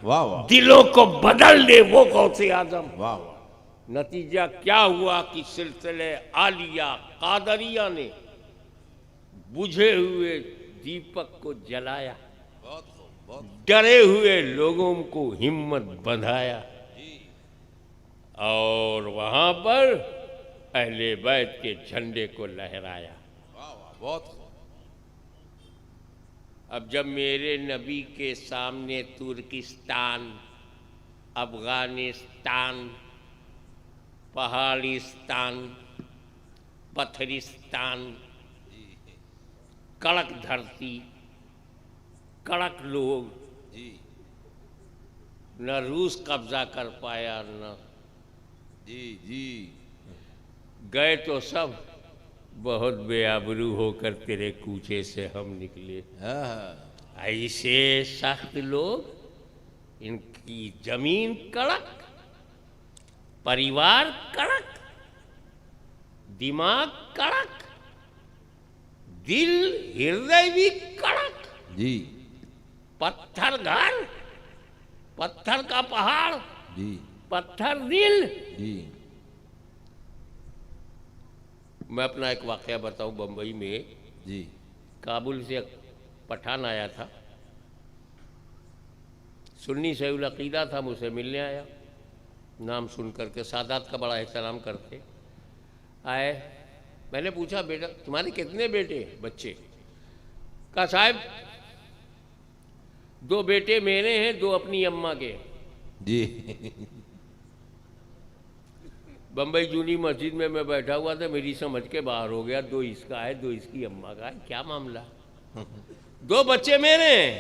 वाह वाह, दिलों को बदल दे, वो गौसे आजम। वाह वाह, नतीजा क्या हुआ कि सिलसिले आलिया कादरिया ने बुझे हुए दीपक को जलाया, बहुत खूब, बहुत डरे हुए लोगों को हिम्मत बंधाया, और वहां पर अहले बैत के झंडे को लहराया। वाह वाह, बहुत खूब, अब जब मेरे नबी के सामने तुर्किस्तान, अफगानिस्तान, पहाड़िस्तान, पथरिस्तान, कड़क धरती, कड़क लोग, जी न रूस कब्जा कर पाया, न जी जी, गए तो सब बहुत बेआबरू होकर तेरे कूचे से हम निकले। हाँ ऐसे सख्त लोग, इनकी जमीन कड़क, परिवार कड़क, दिमाग कड़क, दिल हृदय भी कड़क, जी पत्थर घर, पत्थर का पहाड़, जी पत्थर दिल। जी, मैं अपना एक वाकया बताऊं। बम्बई में जी काबुल से एक पठान आया था, सुन्नी सहीउल अकीदा था, मुझसे मिलने आया। नाम सुन करके सादात का बड़ा एहतराम करते आए। मैंने पूछा बेटा तुम्हारे कितने बेटे बच्चे? कहा साहब 2 बेटे मेरे हैं, 2 अपनी अम्मा के। जी। बम्बई जूनी मस्जिद में मैं बैठा हुआ था, मेरी समझ के बाहर हो गया, 2 इसका है 2 इसकी अम्मा का है। क्या मामला? 2 बच्चे मेरे हैं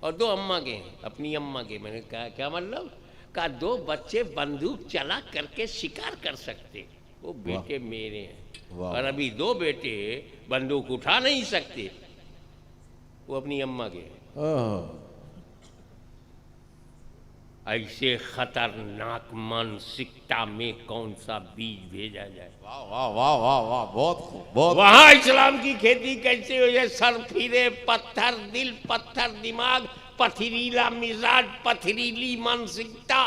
और 2 अम्मा के हैं, अपनी अम्मा के। मैंने कहा क्या मतलब? कहा 2 बच्चे बंदूक चला करके शिकार कर सकते, वो बेटे मेरे हैं। और अभी 2 बेटे बंदूक उठा नहीं सकते, वो अपनी अम्मा के हैं। ऐसे खतरनाक मानसिकता में कौन सा बीज भेजा जाए? वाह वाह वाह वाह वाह, बहुत खूब, बहुत। वहां इस्लाम की खेती कैसे हो जाए? सर फिरे, पत्थर दिल, पत्थर दिमाग, पथरीला मिजाज, पथरीली मानसिकता।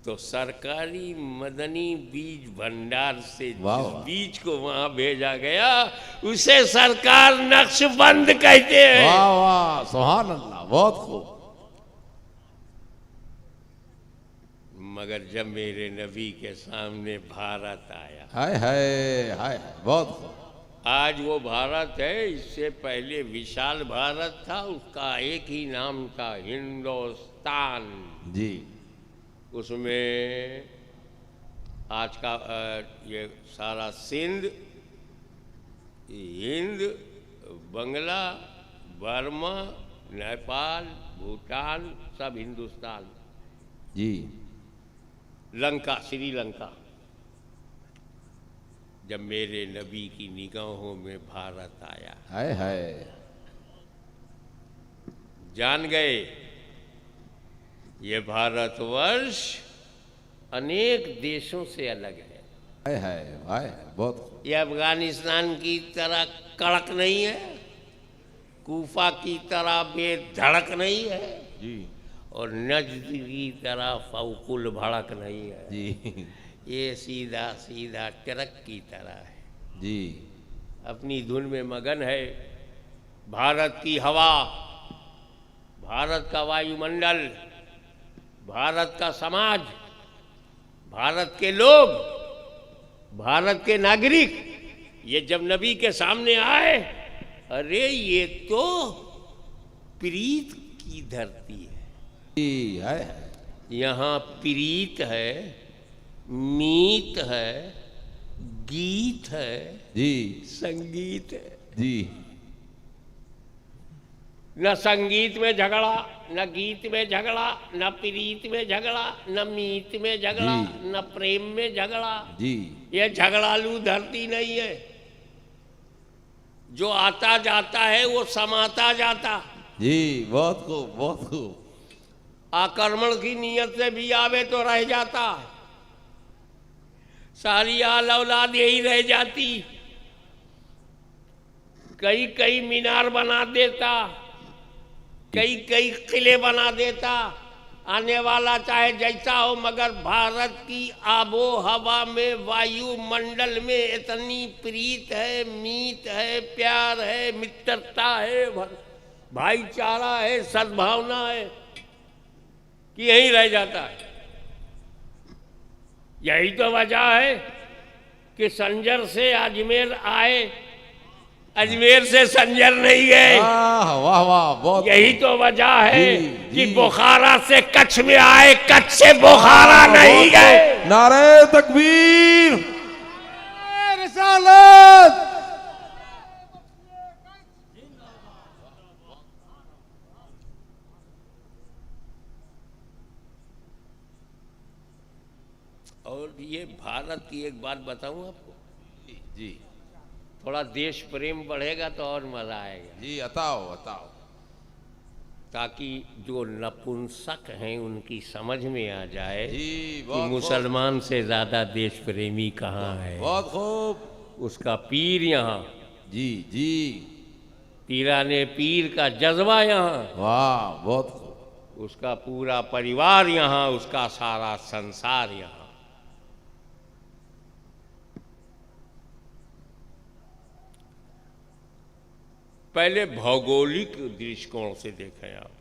तो सरकारी मदनी बीज भंडार से जिस बीज को वहां भेजा गया उसे सरकार नक्शबंद कहते हैं। वाह वाह, सुभान अल्लाह, बहुत खूब। मगर जब मेरे नबी के सामने भारत आया, हाय हाय हाय, बहुत खूब। आज वो भारत है, इससे पहले विशाल भारत था, उसका एक ही नाम था हिंदुस्तान। जी। उसमें आज का ये सारा सिंध, हिंद, बंगला, बर्मा, नेपाल, भूटान सब हिंदुस्तान। जी। लंका, श्रीलंका। जब मेरे नबी की निगाहों में भारत आया, हाय हाय, जान गए ये भारतवर्ष अनेक देशों से अलग है। हाय हाय हाय, बहुत खूब। ये अफगानिस्तान की तरह कड़क नहीं है, कूफा की तरह बेधड़क नहीं है, जी। और नज्द की तरह फौकुल भड़क नहीं है। जी। ये सीधा सीधा ट्रक की तरह है, जी। अपनी धुन में मगन है। भारत की हवा, भारत का वायुमंडल, भारत का समाज, भारत के लोग, भारत के नागरिक, ये जब नबी के सामने आए, अरे ये तो प्रीत की धरती है। जी। हाय, यहाँ प्रीत है, मीत है, गीत है, जी। संगीत है। जी। न संगीत में झगड़ा, न गीत में झगड़ा, न प्रीत में झगड़ा, न मीत में झगड़ा, जी। न प्रेम में झगड़ा। जी। ये झगड़ालू धरती नहीं है। जो आता जाता है वो समाता जाता। जी, बहुत खूब, बहुत खूब। आक्रमण की नीयत से भी आवे तो रह जाता, सारी आल औलाद यही रह जाती। कई कई मीनार बना देता, कई कई किले बना देता, आने वाला चाहे जैसा हो, मगर भारत की आबो हवा में, वायुमंडल में इतनी प्रीत है, मीत है, प्यार है, मित्रता है, भाईचारा है, सद्भावना है कि यहीं रह जाता है। यही तो वजह है कि संजर से अजमेर आए, अजमेर से संजर नहीं गए। वाह वाह, बहुत। यही तो वजह है जी, कि जी। बुखारा से कच्छ में आए, कच्छ से बुखारा नहीं गए। नारे तकबीर, रिसालत। और ये भारत की एक बात बताऊं आपको, जी। थोड़ा देश प्रेम बढ़ेगा तो और मजा आएगा। जी, बताओ बताओ। ताकि जो नपुंसक हैं उनकी समझ में आ जाए जी, कि बहुत मुसलमान से ज्यादा देश प्रेमी कहाँ है। बहुत खूब। उसका पीर यहाँ, जी जी। पीराने पीर का जज्बा यहाँ, वाह, बहुत खूब। उसका पूरा परिवार यहाँ, उसका सारा संसार यहाँ। पहले भौगोलिक दृष्टिकोण से देखें आप,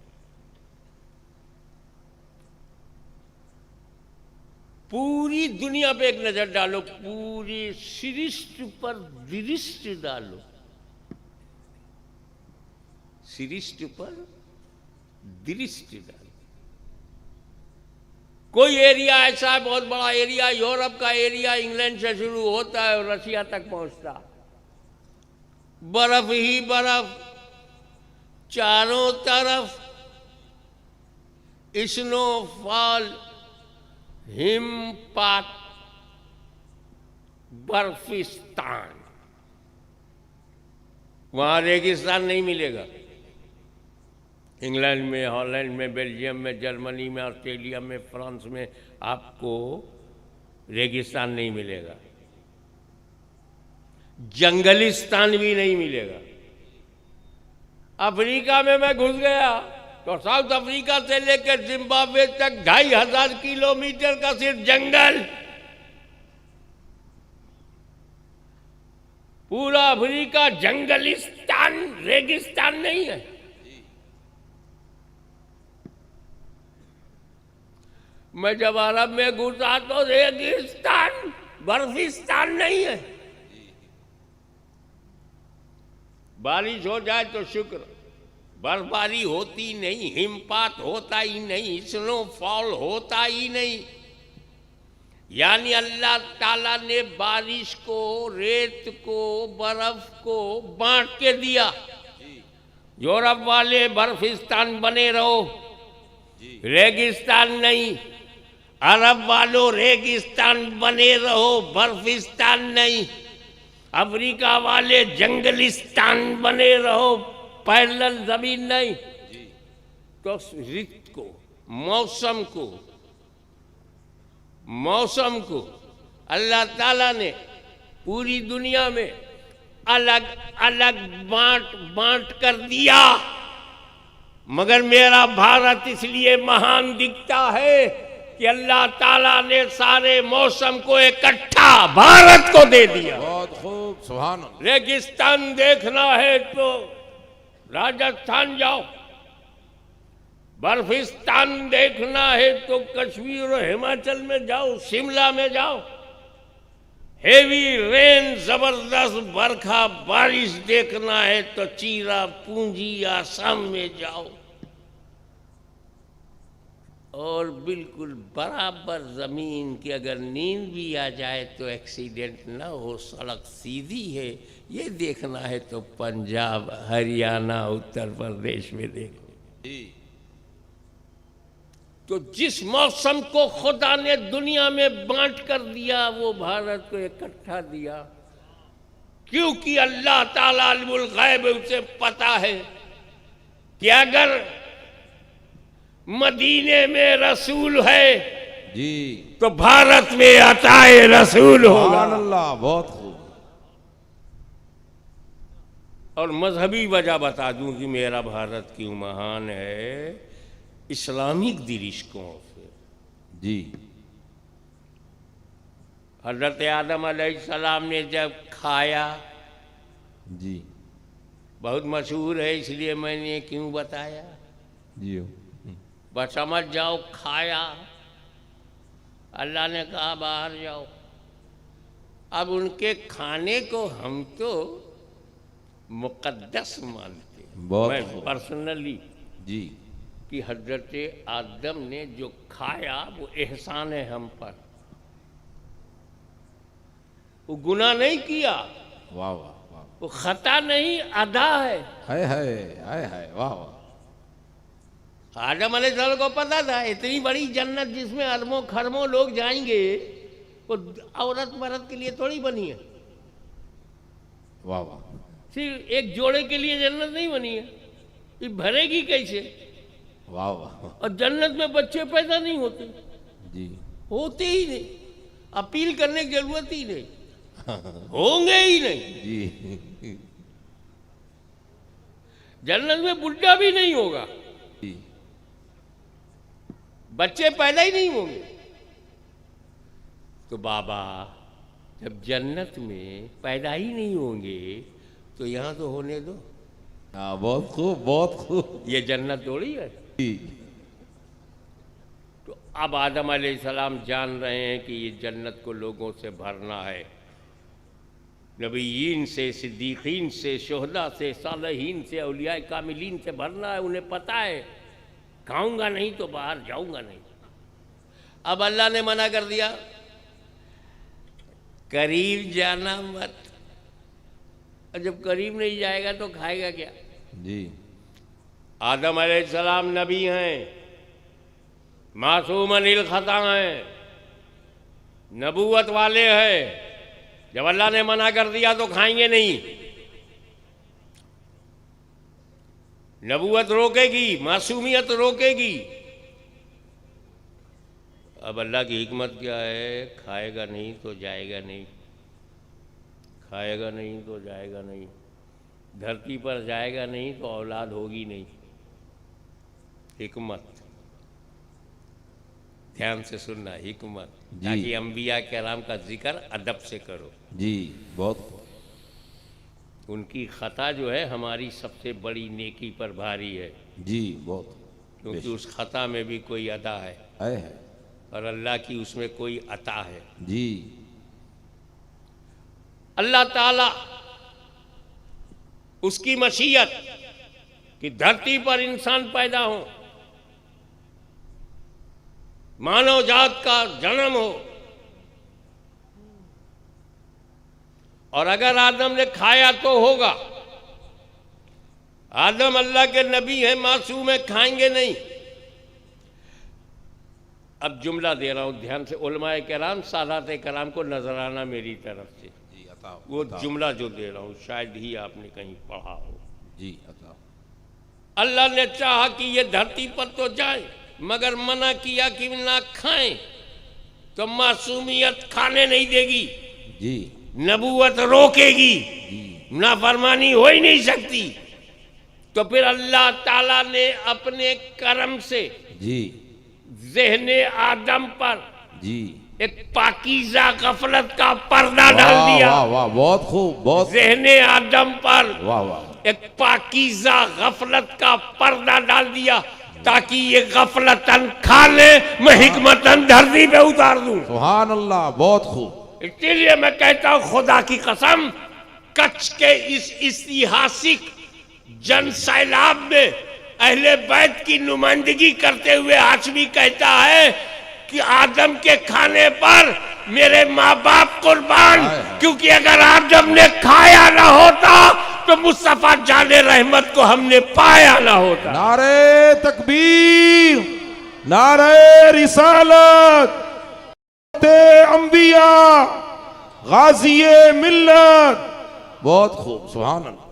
पूरी दुनिया पे एक नजर डालो, पूरी सृष्टि पर दृष्टि डालो, सृष्टि पर दृष्टि डालो। कोई एरिया ऐसा है, बहुत बड़ा एरिया, यूरोप का एरिया, इंग्लैंड से शुरू होता है और रशिया तक पहुंचता, बर्फ ही बर्फ, चारों तरफ स्नोफॉल, हिमपात, बर्फिस्तान। वहां रेगिस्तान नहीं मिलेगा। इंग्लैंड में, हॉलैंड में, बेल्जियम में, जर्मनी में, ऑस्ट्रेलिया में, फ्रांस में आपको रेगिस्तान नहीं मिलेगा, जंगलिस्तान भी नहीं मिलेगा। अफ्रीका में मैं घुस गया तो साउथ अफ्रीका से लेकर जिम्बाब्वे तक 2500 किलोमीटर का सिर्फ जंगल। पूरा अफ्रीका जंगलिस्तान, रेगिस्तान नहीं है। मैं जब अरब में घुसा तो रेगिस्तान, बर्फिस्तान नहीं है। बारिश हो जाए तो शुक्र, बर्फबारी होती नहीं, हिमपात होता ही नहीं, स्नोफॉल होता ही नहीं। यानी अल्लाह ताला ने बारिश को, रेत को, बर्फ को बांट के दिया। यूरोप वाले बर्फिस्तान बने रहो, रेगिस्तान नहीं। अरब वालों रेगिस्तान बने रहो, बर्फिस्तान नहीं। अफ्रीका वाले जंगलिस्तान बने रहो, पैरेलल जमीन नहीं। तो ऋतु को, मौसम को अल्लाह ताला ने पूरी दुनिया में अलग अलग बांट कर दिया। मगर मेरा भारत इसलिए महान दिखता है कि अल्लाह ताला ने सारे मौसम को इकट्ठा भारत को दे दिया। बहुत खूब, सुभान अल्लाह। रेगिस्तान देखना है तो राजस्थान जाओ, बर्फिस्तान देखना है तो कश्मीर और हिमाचल में जाओ, शिमला में जाओ। हेवी रेन, जबरदस्त बरखा बारिश देखना है तो चीरा पूंजी आसाम में जाओ। और बिल्कुल बराबर जमीन की अगर नींद भी आ जाए तो एक्सीडेंट ना हो, सड़क सीधी है, ये देखना है तो पंजाब, हरियाणा, उत्तर प्रदेश में देखो। तो जिस मौसम को खुदा ने दुनिया में बांट कर दिया, वो भारत को इकट्ठा दिया, क्योंकि अल्लाह ताला अलिमुल गैब, उसे पता है कि अगर मदीने में रसूल है जी तो भारत में अताए रसूल होगा। सुभान अल्लाह, बहुत खूब। और मजहबी वजह बता दूं कि मेरा भारत क्यों महान है, इस्लामिक दृष्टिकोण से। जी हजरत आदम अलैहिस्सलाम ने जब खाया, जी बहुत मशहूर है इसलिए मैंने क्यों बताया, जी बस समझ जाओ, खाया, अल्लाह ने कहा बाहर जाओ। अब उनके खाने को हम तो मुकद्दस मानते हैं, बहुत मैं खूब। पर्सनली, जी कि हजरत आदम ने जो खाया वो एहसान है हम पर। वो गुनाह नहीं किया, वाह वाह वाह, वो खता नहीं, अदा है। हाय हाय हाय हाय, वाह वाह। आदम अलैहिस्सलाम को पता था इतनी बड़ी जन्नत जिसमें अरबों खरबों लोग जाएंगे, वो औरत मर्द के लिए थोड़ी बनी है, वाह वाह, सिर्फ एक जोड़े के लिए जन्नत नहीं बनी है। ये भरेगी कैसे? वाह वाह। और जन्नत में बच्चे पैदा नहीं होते, जी होते ही नहीं, अपील करने की जरूरत ही नहीं, होंगे ही नहीं। जी जन्नत में बुढ़ा भी नहीं होगा, जी बच्चे पैदा ही नहीं होंगे। तो बाबा जब जन्नत में पैदा ही नहीं होंगे तो यहाँ तो होने दो। हाँ, बहुत खूब बहुत खूब। ये जन्नत थोड़ी है। जी तो अब आदम अलैहिस्सलाम जान रहे हैं कि ये जन्नत को लोगों से भरना है, नबीयीन से, सिद्दीकीन से, शुहदा से, सालिहीन से, औलिया कामिलीन से भरना है। उन्हें पता है खाऊंगा नहीं तो बाहर जाऊंगा नहीं। अब अल्लाह ने मना कर दिया, करीब जाना मत। और जब करीब नहीं जाएगा तो खाएगा क्या? जी। आदम अलैहिस्सलाम नबी हैं, मासूम अनिल खता हैं, नबूवत वाले हैं। जब अल्लाह ने मना कर दिया तो खाएंगे नहीं। नबूवत रोकेगी, मासूमियत रोकेगी। अब अल्लाह की हिकमत क्या है? खाएगा नहीं तो जाएगा नहीं, खाएगा नहीं तो जाएगा नहीं, धरती पर जाएगा नहीं तो औलाद होगी नहीं। हिकमत, ध्यान से सुनना, हिकमत, ताकि अंबिया कराम का जिक्र अदब से करो। जी, बहुत। उनकी खता जो है हमारी सबसे बड़ी नेकी पर भारी है। जी, बहुत। क्योंकि उस खता में भी कोई अदा है और अल्लाह की उसमें कोई अता है। जी। अल्लाह ताला उसकी मशीयत कि धरती पर इंसान पैदा हो, मानव जात का जन्म हो, और अगर आदम ने खाया तो होगा। आदम अल्लाह के नबी हैं, मासूम है, खाएंगे नहीं। अब जुमला दे रहा हूं ध्यान से, उलमाए कराम, सादात कराम को नजराना मेरी तरफ से। जी, अता। वो जुमला जो दे रहा हूं शायद ही आपने कहीं पढ़ा हो। जी, अता। अल्लाह ने चाहा कि ये धरती पर तो जाए, मगर मना किया कि ना खाएं, तो मासूमियत खाने नहीं देगी। जी। नबूवत रोकेगी, नाफरमानी हो ही नहीं सकती। तो फिर अल्लाह ताला ने अपने करम से जी ज़हने आदम पर जी एक पाकीज़ा गफलत का पर्दा डाल दिया। वाह वाह, बहुत खूब, बहुत। ज़हने आदम पर वाह वाह, एक पाकीज़ा गफलत का पर्दा डाल दिया, ताकि ये गफलतन खा ले, मैं हिकमतन धरती पे उतार दूं। सुभान अल्लाह, बहुत खूब। इसीलिए मैं कहता हूं, खुदा की कसम, कच्छ के इस ऐतिहासिक जन सैलाब में अहले बैत की नुमाइंदगी करते हुए हाशमी कहता है कि आदम के खाने पर मेरे माँ बाप कुर्बान, क्योंकि अगर आदम ने खाया ना होता तो मुस्तफा जाने रहमत को हमने पाया ना होता। नारे तकबीर, नारे रिसालत, अंबिया, गाज़िए मिल्लत। बहुत खूब, सुभान अल्लाह।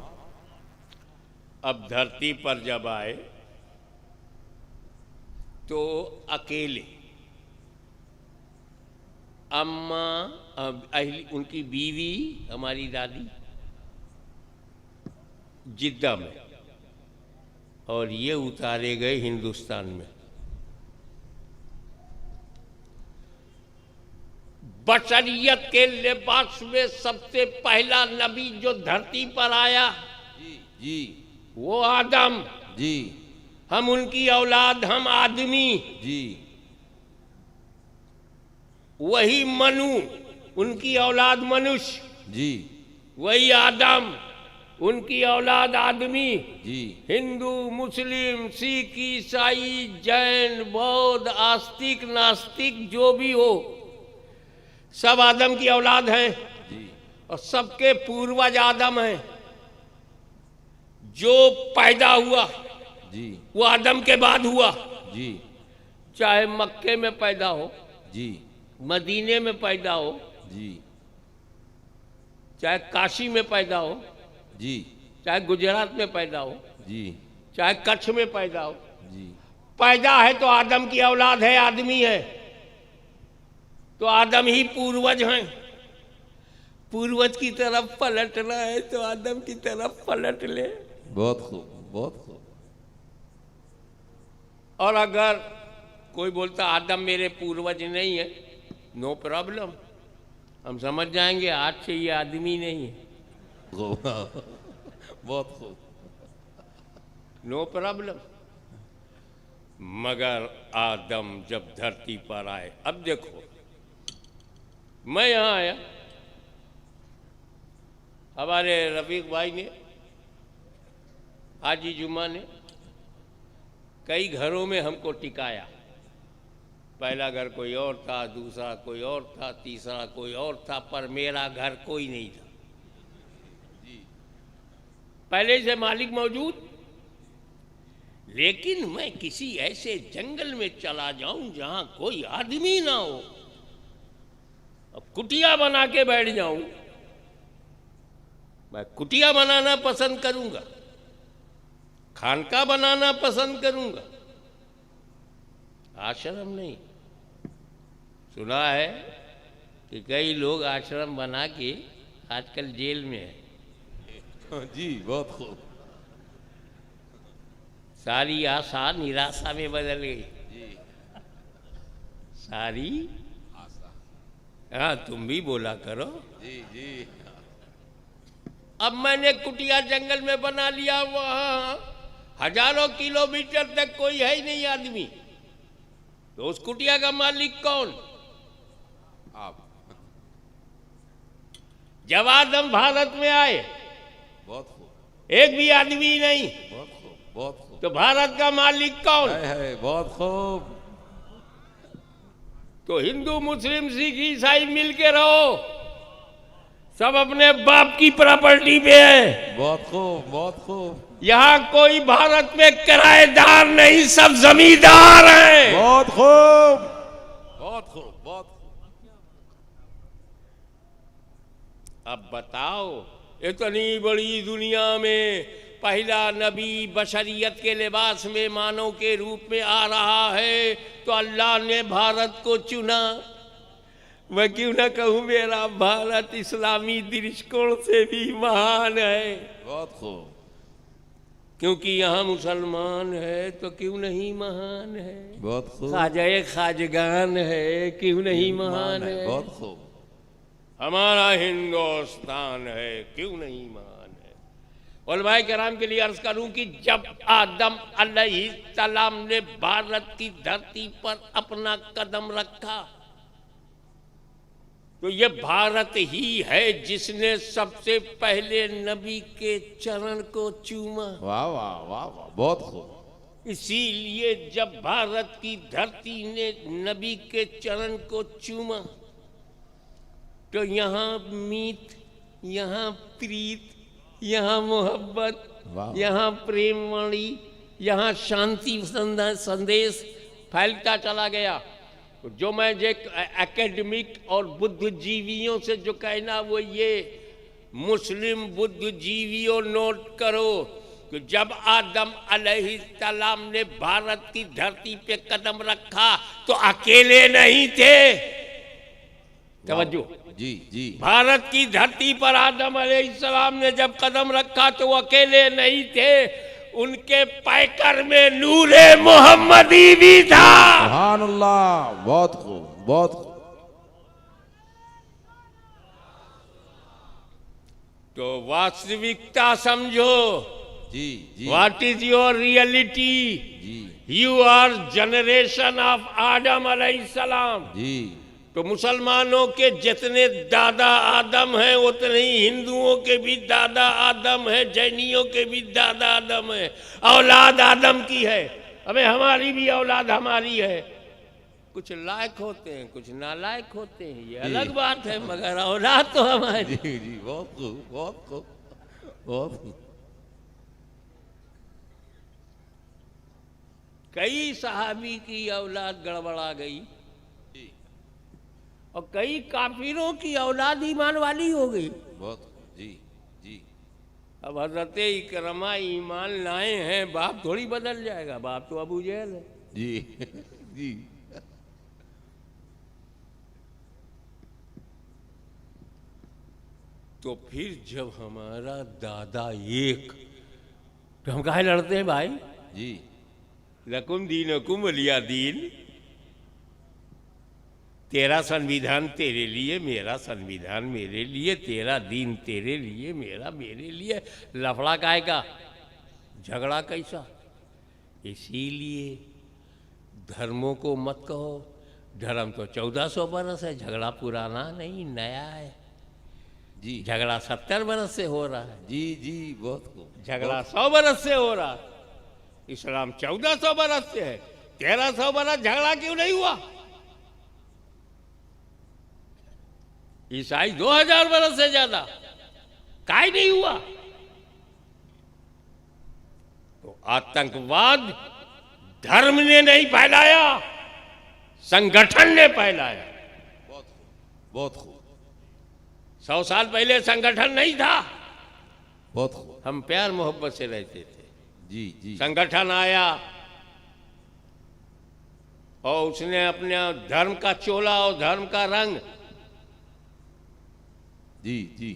अब धरती पर जब आए तो अकेले, अम्मा, उनकी बीवी हमारी दादी जिद्दा में, और ये उतारे गए हिंदुस्तान में। बशरियत के लिबास में सबसे पहला नबी जो धरती पर आया, जी जी, वो आदम। जी। हम उनकी औलाद, हम आदमी। जी। वही मनु, उनकी औलाद मनुष्य। जी। वही आदम, उनकी औलाद आदमी। जी। हिंदू, मुस्लिम, सिख, ईसाई, जैन, बौद्ध, आस्तिक, नास्तिक जो भी हो, सब आदम की औलाद हैं। जी। और सबके पूर्वज आदम हैं। जो पैदा हुआ जी, वो आदम के बाद हुआ। जी। चाहे मक्के में पैदा हो, जी। मदीने में पैदा हो, जी। चाहे काशी में पैदा हो, जी। चाहे गुजरात में पैदा हो, जी। चाहे कच्छ में पैदा हो, जी। पैदा है तो आदम की औलाद है, आदमी है, तो आदम ही पूर्वज हैं। पूर्वज की तरफ पलटना है तो आदम की तरफ पलट ले। बहुत खूब, बहुत खूब। और अगर कोई बोलता आदम मेरे पूर्वज नहीं है, नो प्रॉब्लम, हम समझ जाएंगे आज से ये आदमी नहीं है। बहुत खूब। No problem. मगर आदम जब धरती पर आए, अब देखो मैं यहाँ आया, हमारे रफीक भाई ने, हाजी जुम्मा ने कई घरों में हमको टिकाया। पहला घर कोई और था, दूसरा कोई और था, तीसरा कोई और था, पर मेरा घर कोई नहीं था। पहले से मालिक मौजूद, लेकिन मैं किसी ऐसे जंगल में चला जाऊं जहां कोई आदमी ना हो, अब कुटिया बना के बैठ जाऊं, मैं कुटिया बनाना पसंद करूंगा, खानका बनाना पसंद करूंगा, आश्रम नहीं। सुना है कि कई लोग आश्रम बना के आजकल जेल में है। जी बहुत खूब। सारी आशा निराशा में बदल गई। जी सारी आशा। हाँ, तुम भी बोला करो। जी जी अब मैंने कुटिया जंगल में बना लिया, वहां हजारों किलोमीटर तक कोई है ही नहीं आदमी, तो उस कुटिया का मालिक कौन? आप। जब आदम भारत में आए, बहुत खूब, एक भी आदमी नहीं, बहुत खूब, बहुत खूब। तो भारत का मालिक कौन? है बहुत खूब। तो हिंदू मुस्लिम सिख ईसाई मिल के रहो, सब अपने बाप की प्रॉपर्टी पे है। बहुत खूब, बहुत खूब। यहाँ कोई भारत में किराएदार नहीं, सब जमींदार हैं। बहुत खूब, बहुत खूब, बहुत खूब। अब बताओ, इतनी बड़ी दुनिया में पहला नबी बशरियत के लिबास में मानव के रूप में आ रहा है, तो अल्लाह ने भारत को चुना। मैं क्यों ना कहूँ मेरा भारत इस्लामी दृष्टिकोण से भी महान है। बहुत खूब। क्योंकि यहाँ मुसलमान है तो क्यों नहीं महान है। बहुत खूब। ख्वाजा खाजगान है, क्यों नहीं महान है। बहुत खूब। हमारा हिंदुस्तान है, क्यों नहीं महान है। उलमाए किराम के लिए अर्ज करूं कि जब आदम अलैहिस्सलाम ने भारत की धरती पर अपना कदम रखा, तो ये भारत ही है जिसने सबसे पहले नबी के चरण को चूमा। वाह वाह वाह वाह, बहुत खूब। इसीलिए जब भारत की धरती ने नबी के चरण को चूमा, तो यहाँ मीत, यहाँ प्रीत, यहाँ मोहब्बत, वाह। यहाँ प्रेम वाणी, यहाँ शांति संदेश फैलता चला गया। जो मैं एकेडमिक और बुद्धिजीवियों से जो कहना, वो ये मुस्लिम बुद्धिजीवियों नोट करो कि जब आदम अलैहिस्सलाम ने भारत की धरती पे कदम रखा तो अकेले नहीं थे। तवज्जो। जी जी। भारत की धरती पर आदम अलैहिस्सलाम ने जब कदम रखा तो वो अकेले नहीं थे, उनके पैकर में नूरे मोहम्मदी भी था। सुभान अल्लाह, बहुत खूब, बहुत खूब। तो वास्तविकता समझो। जी जी। What is your reality? जी you are generation of Adam अलैहिस्सलाम। जी। तो मुसलमानों के जितने दादा आदम हैं, उतने ही हिंदुओं के भी दादा आदम है, जैनियों के भी दादा आदम है, औलाद आदम की है। अबे हमारी भी औलाद हमारी है। कुछ लायक होते हैं, कुछ नालायक होते हैं, ये अलग बात है, मगर औलाद तो हमारी। जी जी, बहुत खूब, बहुत खूब, बहुत खूब। कई सहाबी की औलाद गड़बड़ा गई और कई काफिरों की औलाद ईमान वाली हो गई। बहुत जी जी। अब हजरत इकरमा ईमान लाए हैं, बाप थोड़ी बदल जाएगा, बाप तो अबू जहल है। जी जी। तो फिर जब हमारा दादा एक, तो हम काहे लड़ते हैं भाई? जी। लकुम दीनकुम वलिया दीन। तेरा संविधान तेरे लिए, मेरा संविधान मेरे लिए, तेरा दीन तेरे लिए, मेरा मेरे लिए। लफड़ा काहे का, झगड़ा कैसा? इसीलिए धर्मों को मत कहो, धर्म तो 1400 बरस है, झगड़ा पुराना नहीं नया है। जी झगड़ा 70 बरस से हो रहा है, जी जी बहुत खूब। झगड़ा 100 बरस से हो रहा है। इस्लाम 1400 बरस से है, 1300 बरस झगड़ा क्यों नहीं हुआ? ईसाई 2000 बरस से ज्यादा काहे नहीं हुआ? तो आतंकवाद धर्म ने नहीं फैलाया, संगठन ने फैलाया। बहुत खूब, बहुत खूब। 100 साल पहले संगठन नहीं था, बहुत खूब। हम प्यार मोहब्बत से रहते थे। जी जी संगठन आया और उसने अपने धर्म का चोला और धर्म का रंग, जी जी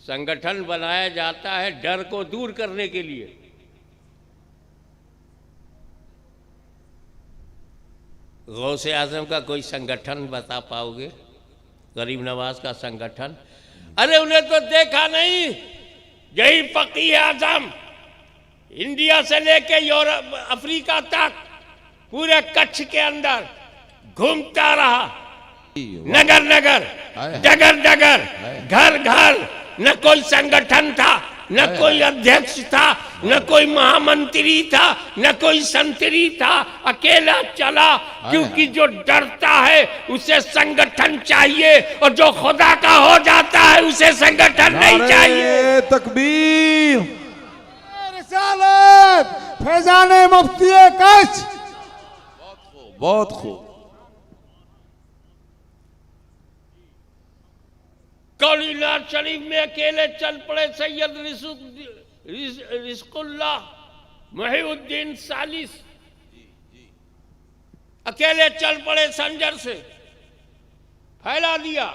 संगठन बनाया जाता है डर को दूर करने के लिए। गौसे आजम का कोई संगठन बता पाओगे? गरीब नवाज का संगठन? अरे उन्हें तो देखा नहीं, यही फकीह आजम इंडिया से लेके यूरोप अफ्रीका तक पूरे कच्छ के अंदर घूमता रहा, नगर नगर, डगर डगर, घर घर, न कोई संगठन था, न कोई अध्यक्ष था, न कोई महामंत्री था, न कोई संतरी था, अकेला चला। क्योंकि जो डरता है उसे संगठन चाहिए, और जो खुदा का हो जाता है उसे संगठन नहीं चाहिए। तकबीर। रिसालत फैजान मुफ्ती कच्छ। बहुत खूब। कौलीनाथ शरीफ में अकेले चल पड़े सैयद रिस्कुल्लाह मुहीउद्दीन सालिस, अकेले चल पड़े संजर से, फैला दिया।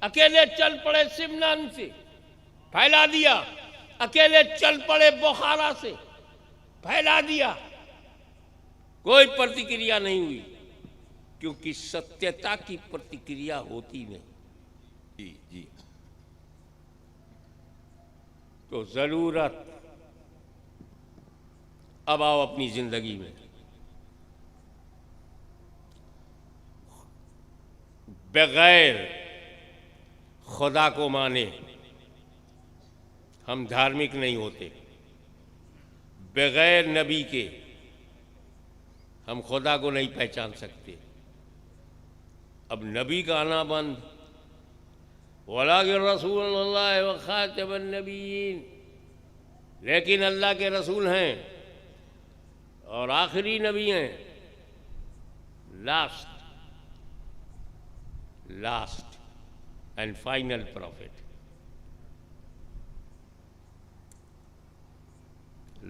अकेले चल पड़े सिमनान से, फैला दिया। अकेले चल पड़े बुखारा से, फैला दिया। कोई प्रतिक्रिया नहीं हुई, क्योंकि सत्यता की प्रतिक्रिया होती नहीं। जी जी तो जरूरत अब आओ अपनी जिंदगी में बगैर खुदा को माने हम धार्मिक नहीं होते, बगैर नबी के हम खुदा को नहीं पहचान सकते। अब नबी का आना बंद, वलाकिन रसूलुल्लाह व खातिमुन नबिय्यीन, लेकिन अल्लाह के रसूल हैं और आखिरी नबी हैं, last and final profit,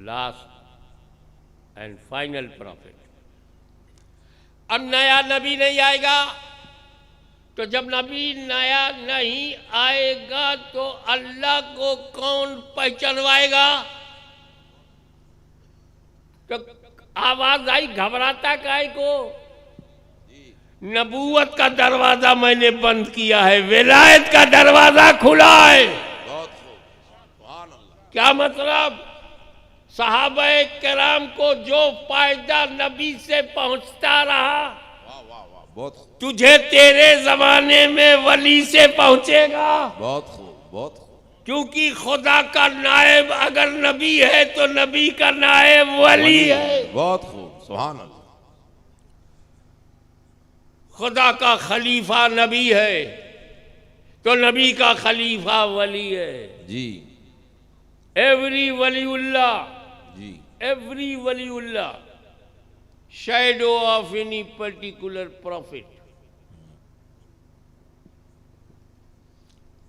last and final profit. अब नया नबी नहीं आएगा, तो जब नबी नया नहीं आएगा तो अल्लाह को कौन पहचानवाएगा? तो आवाज आई, घबराता काहे को? नबूवत का दरवाजा मैंने बंद किया है, विलायत का दरवाजा खुला है। बहुत खूब। सुभान अल्लाह। क्या मतलब? सहाबाए किराम को जो फायदा नबी से पहुंचता रहा, वाह वाह वाह, बहुत खूब। तुझे तेरे जमाने में वली से पहुंचेगा। बहुत खूब, बहुत खूब। क्योंकि खुदा का नायब अगर नबी है तो नबी का नायब वली है। बहुत खूब। सुभान अल्लाह। खुदा का खलीफा नबी है तो नबी का खलीफा वली है। जी एवरी वलीउल्लाह, जी एवरी वलीउल्लाह shadow of any particular prophet,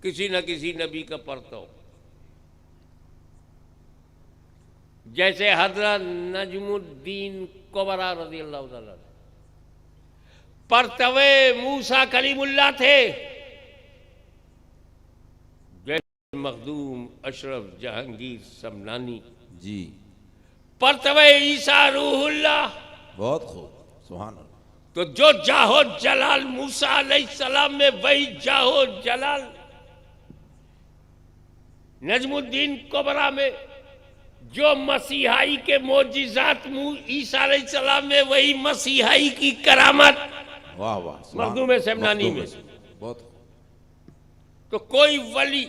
किसी न किसी नबी का परतव। जैसे हजरत नजमुद्दीन कुबरा रज़ियल्लाहु ताला परतवे मूसा कलीमुल्लाह थे, जैसे मखदूम अशरफ जहांगीर समनानी जी परतवे ईसा रूहुल्लाह। बहुत खूब। सुभान अल्लाह। तो जो जाहो जलाल मूसा अलैहिस्सलाम में, वही जाहो जलाल नजमुद्दीन कुबरा में। जो मसीहाई के मोजिज़ात ईसा अलैहिस्सलाम में, वही मसीहाई की करामत वाह वाह मखदूम शमनानी में। बहुत तो कोई वली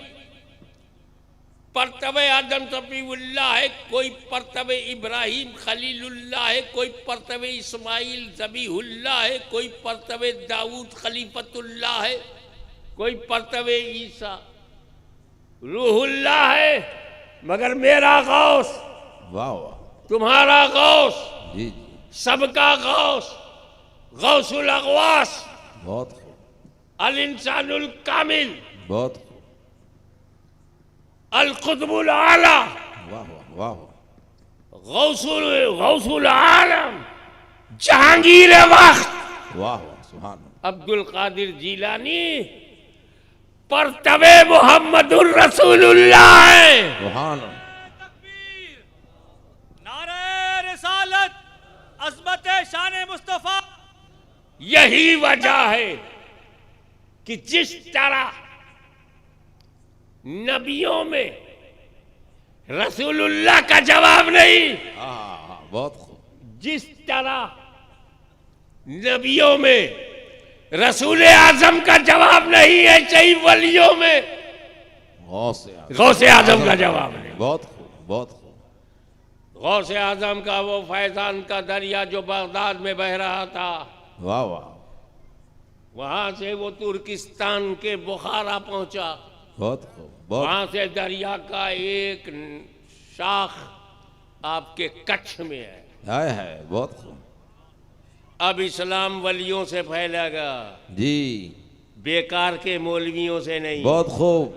परतबे आदम सफीउल्लाह है, कोई परतबे इब्राहिम खलीलुल्लाह है, कोई परतबे इस्माइल ज़बीहुल्लाह है, कोई परतबे दाऊद खलीफतुल्लाह है, कोई परतबे ईसा रूहुल्लाह है। मगर मेरा गौस, वाह वाह तुम्हारा गौस, जी जी सबका गौस, गौसुल अगवास, बहुत खूब, अल इंसानुल कामिल, बहुत खूब, अल कुतुबुल आला, वाह वाह वाह गौसुल आलम, जहांगीर वक्त, वाह वाह सुभान अल्लाह, अब्दुल कादिर जीलानी परतबे मोहम्मदुर रसूलुल्लाह है। सुभान अल्लाह, नारे रिसालत, अज़मत शान मुस्तफा। यही वजह है कि जिस तरह नबियों में रसूलुल्लाह का जवाब नहीं, हाँ बहुत खूब, जिस तरह नबियों में रसूल आजम का जवाब नहीं है, सही वलियों में गौसे आजम का जवाब नहीं। बहुत खूब, बहुत खूब, गौसे आजम का वो फैजान का दरिया जो बगदाद में बह रहा था, वाह वाह, वहां से वो तुर्किस्तान के बुखारा पहुंचा, बहुत खूब, बहुत वहां से दरिया का एक शाख आपके कच्छ में है। बहुत खूब, अब इस्लाम वलियों से फैलेगा, जी बेकार के मौलवियों से नहीं। बहुत खूब,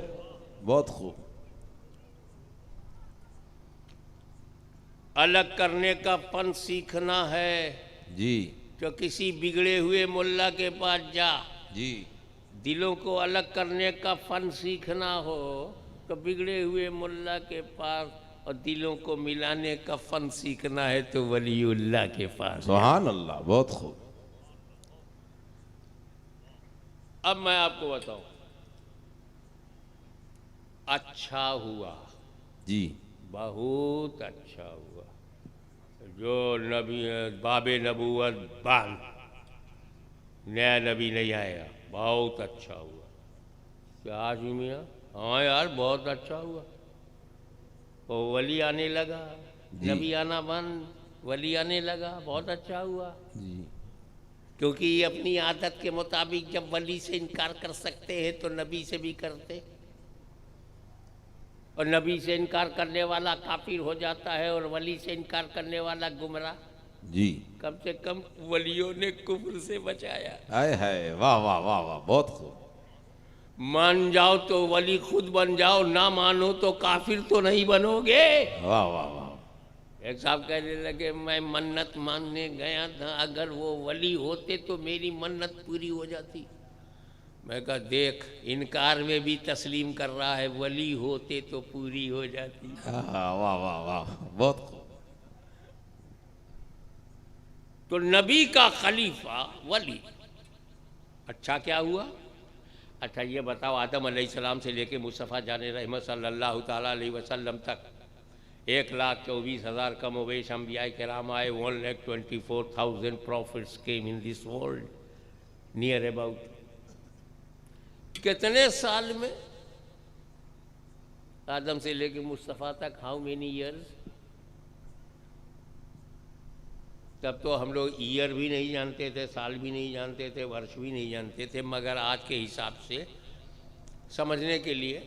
बहुत खूब, अलग करने का फन सीखना है जी तो किसी बिगड़े हुए मुल्ला के पास जा। जी दिलों को अलग करने का फन सीखना हो तो बिगड़े हुए मुल्ला के पास, और दिलों को मिलाने का फन सीखना है तो वलीउल्लाह के पास। सुभान अल्लाह, बहुत खूब, अब मैं आपको बताऊं, अच्छा हुआ जी बहुत अच्छा हुआ जो नबी बाबे नबूवत बांध, नया नबी नहीं आया, बहुत अच्छा हुआ। क्या आज मियाँ? हाँ यार बहुत अच्छा हुआ। वो वली आने लगा, नबी आना बंद, वली आने लगा, बहुत अच्छा हुआ। जी क्योंकि ये अपनी आदत के मुताबिक जब वली से इनकार कर सकते हैं तो नबी से भी करते, और नबी से इनकार करने वाला काफिर हो जाता है और वली से इनकार करने वाला गुमराह। जी, कम से कम वलियों ने कुफ्र से बचाया। है वाह वाह वाह वाह, बहुत खूब, मान जाओ तो वली खुद बन जाओ, ना मानो तो काफिर तो नहीं बनोगे। वाह वाह वाह, एक साहब कहने लगे मैं मन्नत मानने गया था, अगर वो वली होते तो मेरी मन्नत पूरी हो जाती। मैं कहा देख इनकार में भी तस्लीम कर रहा है, वली होते तो पूरी हो जाती। वाह वाह वाह, बहुत खूब, तो नबी का खलीफा वली। अच्छा क्या हुआ? अच्छा ये बताओ, आदम अलैहिस्सलाम से लेके मुस्तफ़ा जाने रहमत सल्लल्लाहु ताला अलैहि वसल्लम तक 1,24,000 कम वेश अंबिया किराम आए। 1,24,000 profits came in this world, near about. कितने साल में आदम से लेके मुस्तफ़ा तक? How many years? तब तो हम लोग ईयर भी नहीं जानते थे, साल भी नहीं जानते थे, वर्ष भी नहीं जानते थे, मगर आज के हिसाब से समझने के लिए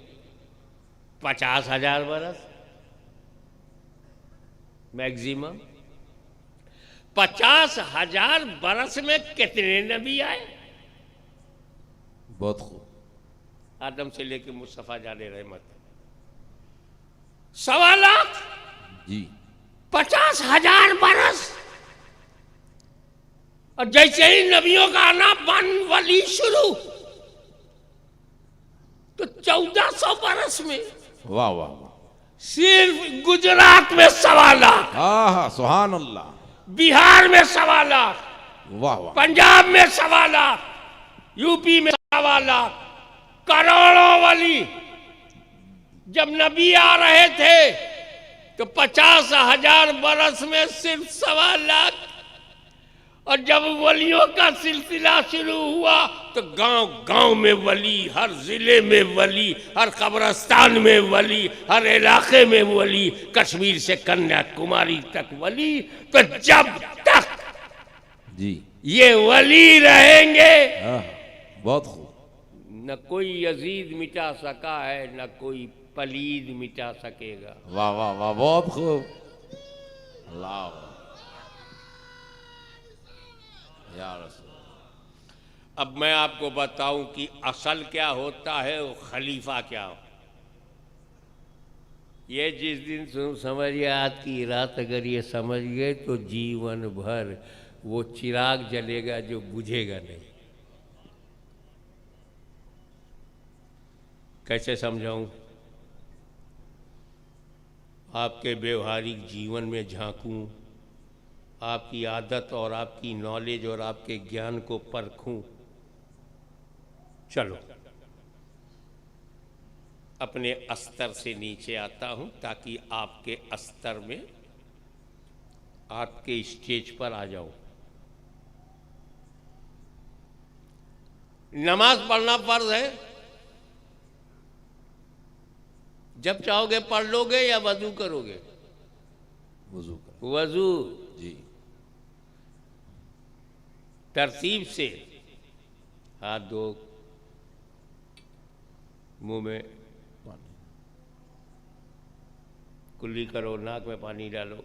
50,000 बरस मैक्सिमम। 50,000 बरस में कितने नबी आए? बहुत खूब, आदम से लेके मुस्तफ़ा जाने रहमत 1.25 लाख जी 50,000 बरस। और जैसे ही नबियों का आना बन वली शुरू तो 1400 बरस में वाह वाह वाह, सिर्फ गुजरात में 1.25 लाख, हाँ सुभान अल्लाह, बिहार में 1.25 लाख, वाह वाह, पंजाब में 1.25 लाख, यूपी में 1.25 लाख, करोड़ों वली। जब नबी आ रहे थे तो 50,000 बरस में सिर्फ 1.25 लाख। और जब वलियों का सिलसिला शुरू हुआ तो गांव गांव में वली, हर जिले में वली, हर कब्रस्तान में वली, हर इलाके में वली, कश्मीर से कन्याकुमारी तक वली। तो जब तक जी ये वली रहेंगे हाँ, बहुत खूब। न कोई यजीद मिटा सका है, न कोई पलीद मिटा सकेगा। वाह वाह वाह, बहुत खूब। अल्लाह या रसूल। अब मैं आपको बताऊं कि असल क्या होता है और खलीफा क्या हो। ये जिस दिन समझिए, आज की रात अगर ये समझ गए तो जीवन भर वो चिराग जलेगा जो बुझेगा नहीं। कैसे समझाऊं? आपके व्यवहारिक जीवन में झांकूं, आपकी आदत और आपकी नॉलेज और आपके ज्ञान को परखूं। चलो अपने अस्तर से नीचे आता हूं ताकि आपके अस्तर में, आपके स्टेज पर आ जाऊं। नमाज पढ़ना फर्ज है। जब चाहोगे पढ़ लोगे या वजू करोगे? वजू करो। वजू जी तरतीब से हाथ धो, मुंह में कुल्ली करो, नाक में पानी डालो,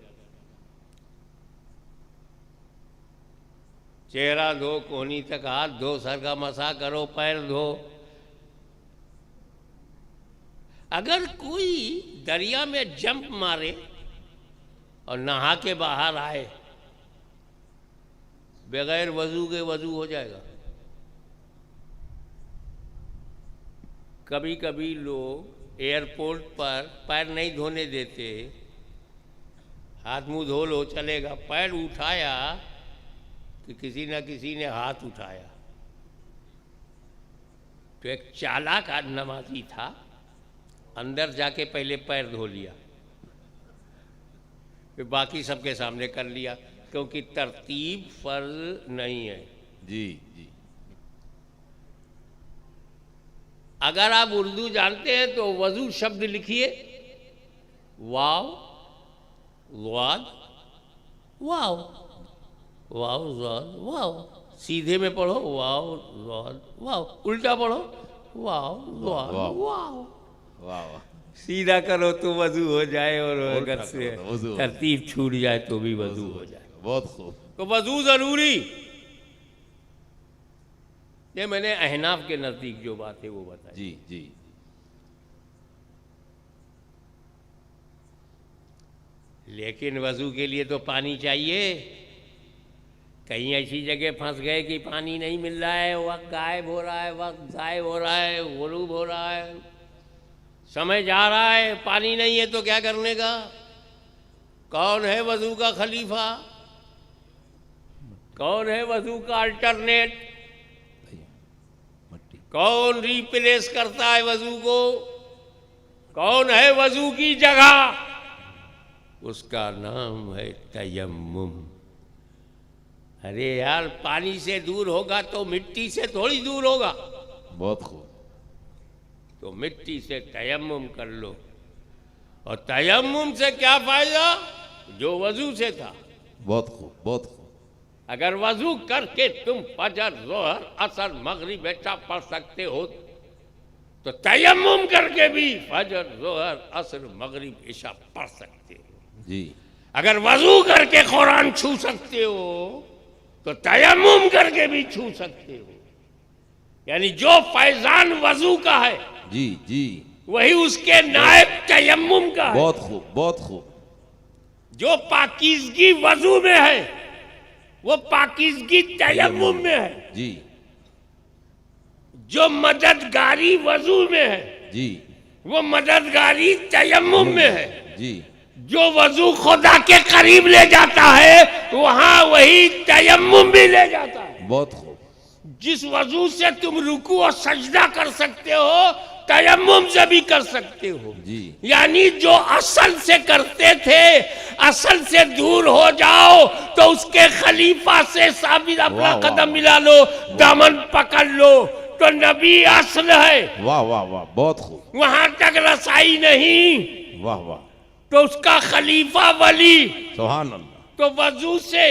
चेहरा धो, कोहनी तक हाथ धो, सर का मसा करो, पैर धो। अगर कोई दरिया में जंप मारे और नहा के बाहर आए बगैर वजू के, वजू हो जाएगा? कभी कभी लोग एयरपोर्ट पर पैर नहीं धोने देते, हाथ मुंह धो लो चलेगा, पैर उठाया कि किसी न किसी ने हाथ उठाया। तो एक चालाक नमाजी था, अंदर जाके पहले पैर धो लिया, फिर बाकी सबके सामने कर लिया, क्योंकि तरतीब फर्ज नहीं है। जी जी। अगर आप उर्दू जानते हैं तो वजू शब्द लिखिए, वाव वाद वाव, वाव वाद वाव। सीधे में पढ़ो वाव वाद वाव, उल्टा पढ़ो वाव वाद वाव। वाव। वाह वाह, सीधा करो तो वजू हो जाए, और उल्टा अगर से करो तो वजू हो तरतीब छूट जाए तो भी वजू हो जाए। बहुत खूब। तो वजू जरूरी। ये मैंने अहनाफ के नजदीक जो बात है वो बताई। जी जी। लेकिन वजू के लिए तो पानी चाहिए। कहीं ऐसी जगह फंस गए कि पानी नहीं मिल रहा है, वक्त गायब हो रहा है, वक्त गायब हो रहा है, गुरूब हो रहा है, समय जा रहा है, पानी नहीं है, तो क्या करने का? कौन है वजू का खलीफा? कौन है वजू का अल्टरनेट? कौन रिप्लेस करता है वजू को? कौन है वजू की जगह? उसका नाम है तयम्मुम। अरे यार, पानी से दूर होगा तो मिट्टी से थोड़ी दूर होगा। बहुत खूब। तो मिट्टी से तयम्मुम कर लो। और तयम्मुम से क्या फायदा? जो वजू से था। बहुत खूब, बहुत खूब। अगर वजू करके तुम फजर, जोहर, असर, मगरिब, इशा पढ़ सकते हो तो तयम्मुम करके भी फजर, जोहर, असर, मगरिब, इशा पढ़ सकते हो। जी। अगर वजू करके कुरान छू सकते हो तो तयम्मुम करके भी छू सकते हो। यानी जो फैजान वजू का है, जी जी, वही उसके नायब तयम्मुम का है। बहुत खूब, बहुत खूब। जो पाकीज़गी वजू में है, वो पाकीज़गी तयम्मुम में है। जी जो मददगारी वजू में है, जी, वो मददगारी तयम्मुम में है। जी। जो वजू खुदा के करीब ले जाता है, वहां वही तयम्मुम भी ले जाता है। बहुत खूब। जिस वजू से तुम रुकू और सजदा कर सकते हो, तयम्मुम से भी कर सकते हो। जी। यानी जो असल से करते थे, असल से दूर हो जाओ तो उसके खलीफा से साबित अपना वाह, वाह, कदम मिला लो, दामन पकड़ लो, तो नबी असल है। वाह वाह वाह, बहुत खूब। वहां तक रसाई नहीं वाह वाह, तो उसका खलीफा वली। सुभान अल्लाह। तो वजू से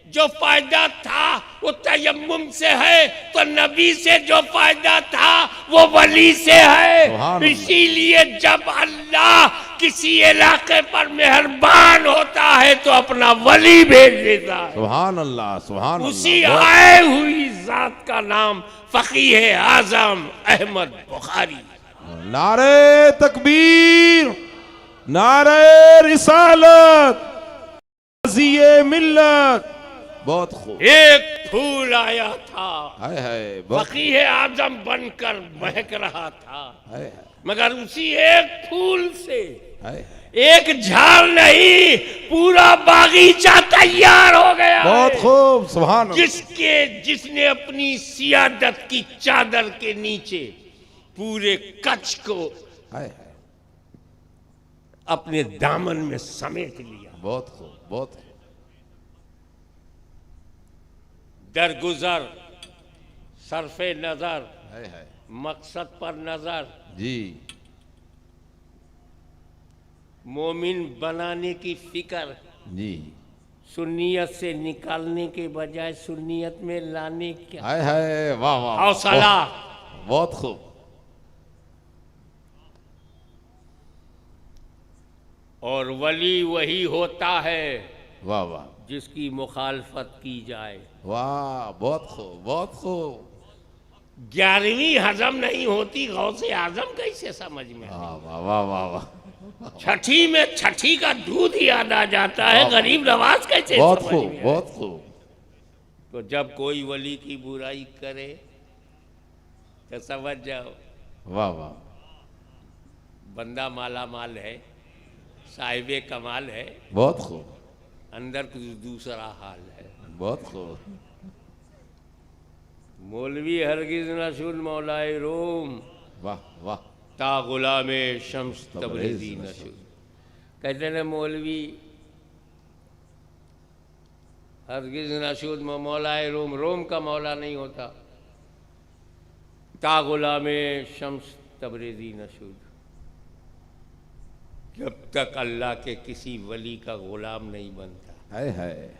जो फायदा था वो तयम्मुम से है, तो नबी से जो फायदा था वो वली से है। सुभान अल्लाह। इसीलिए जब अल्लाह किसी इलाके पर मेहरबान होता है तो अपना वली भेज देता है। सुभान अल्लाह, सुभान अल्लाह। उसी आए हुई जात का नाम फकीह आजम अहमद बुखारी। नारे तकबीर, नारे रिसालत, गाज़ी मिल्लत। बहुत खूब। एक फूल आया था, हाय हाय, बहुत फकीह आजम बनकर महक रहा था, हाय हाय मगर उसी एक फूल से हाय हाय। एक झाड़ नहीं पूरा बागीचा तैयार हो गया बहुत है। खूब, सुभान अल्लाह। जिसने अपनी सियादत की चादर के नीचे पूरे कच्छ को हाय हाय, अपने दामन में समेट लिया। बहुत खूब, बहुत खूब। दरगुजर, सरफे नजर, हाय हाय, मकसद पर नजर, जी। मोमिन बनाने की फिक्र, जी। सुन्नियत से निकालने के बजाय सुन्नियत में लाने का हाय हाय, वाह वाह, हौसला। बहुत खूब। और वली वही होता है वाह वाह जिसकी मुखालफत की जाए। वाह, बहुत खूब, बहुत खूब। 11वीं हजम नहीं होती गौसे आजम कैसे समझ में? वाह वाह वाह वाह वाह, छठी में छठी का दूध याद आ जाता है, गरीब नवाज कैसे बहुत समझ खूब, में आए? बहुत खूब। तो जब कोई वली की बुराई करे तो समझ जाओ वाह वाह, बंदा माला माल है, साहिबे कमाल है, बहुत खूब, अंदर कुछ दूसरा हाल है। बहुत खूब। मौलवी हरगिज नशुल मौलाए रोम वाह वाह, ता गुलामे शम्स तबरेज़ी नशुल। कहते हैं मौलवी हरगिज नशुल मौलाए रोम, रोम का मौला नहीं होता। ता गुलामे शम्स तबरेज़ी नशुल, जब तक अल्लाह के किसी वली का गुलाम नहीं बनता। हाय हाय,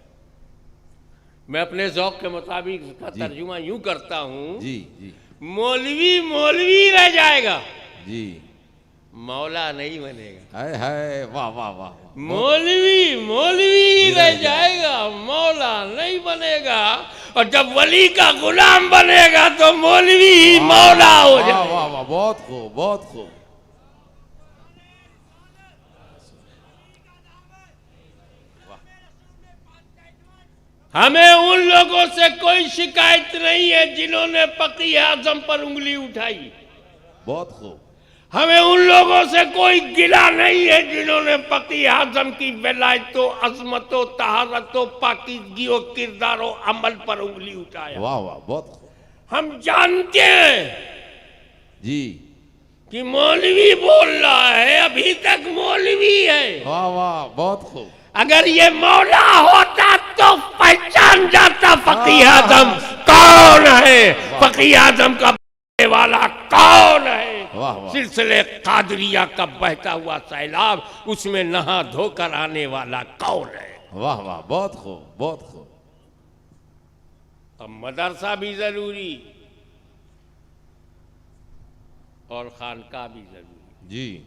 मैं अपने ज़ौक़ के मुताबिक इसका तर्जुमा यूं करता हूं, जी जी मौलवी मौलवी रह जाएगा, जी। मौला नहीं बनेगा। हाय हाय, वाह वाह वाह, मौलवी मौलवी रह जाएगा, मौला नहीं बनेगा। और जब वली का गुलाम बनेगा तो मौलवी ही मौला हो वाह जाएगा। वाह वाह, बहुत खूब, बहुत खूब। हमें उन लोगों से कोई शिकायत नहीं है जिन्होंने फकीह आजम पर उंगली उठाई। बहुत खूब। हमें उन लोगों से कोई गिला नहीं है जिन्होंने फकीह आजम की वलायतो, अजमतो, तहारतो, पाकीज़गी और किरदारो अमल पर उंगली उठाया। वाह वाह, बहुत खूब। हम जानते हैं जी, कि मौलवी बोल रहा है, अभी तक मौलवी है। वाह वाह, बहुत खूब। अगर ये मौला होता तो पहचान जाता फकीह आजम कौन है, फकीह आजम का बहने वाला कौन है। वाह वाह, सिलसिले कादरिया का बहता हुआ सैलाब, उसमें नहा धोकर आने वाला कौन है। वाह वाह, बहुत खूब, बहुत खूब। अब मदरसा भी जरूरी और खानका भी जरूरी। जी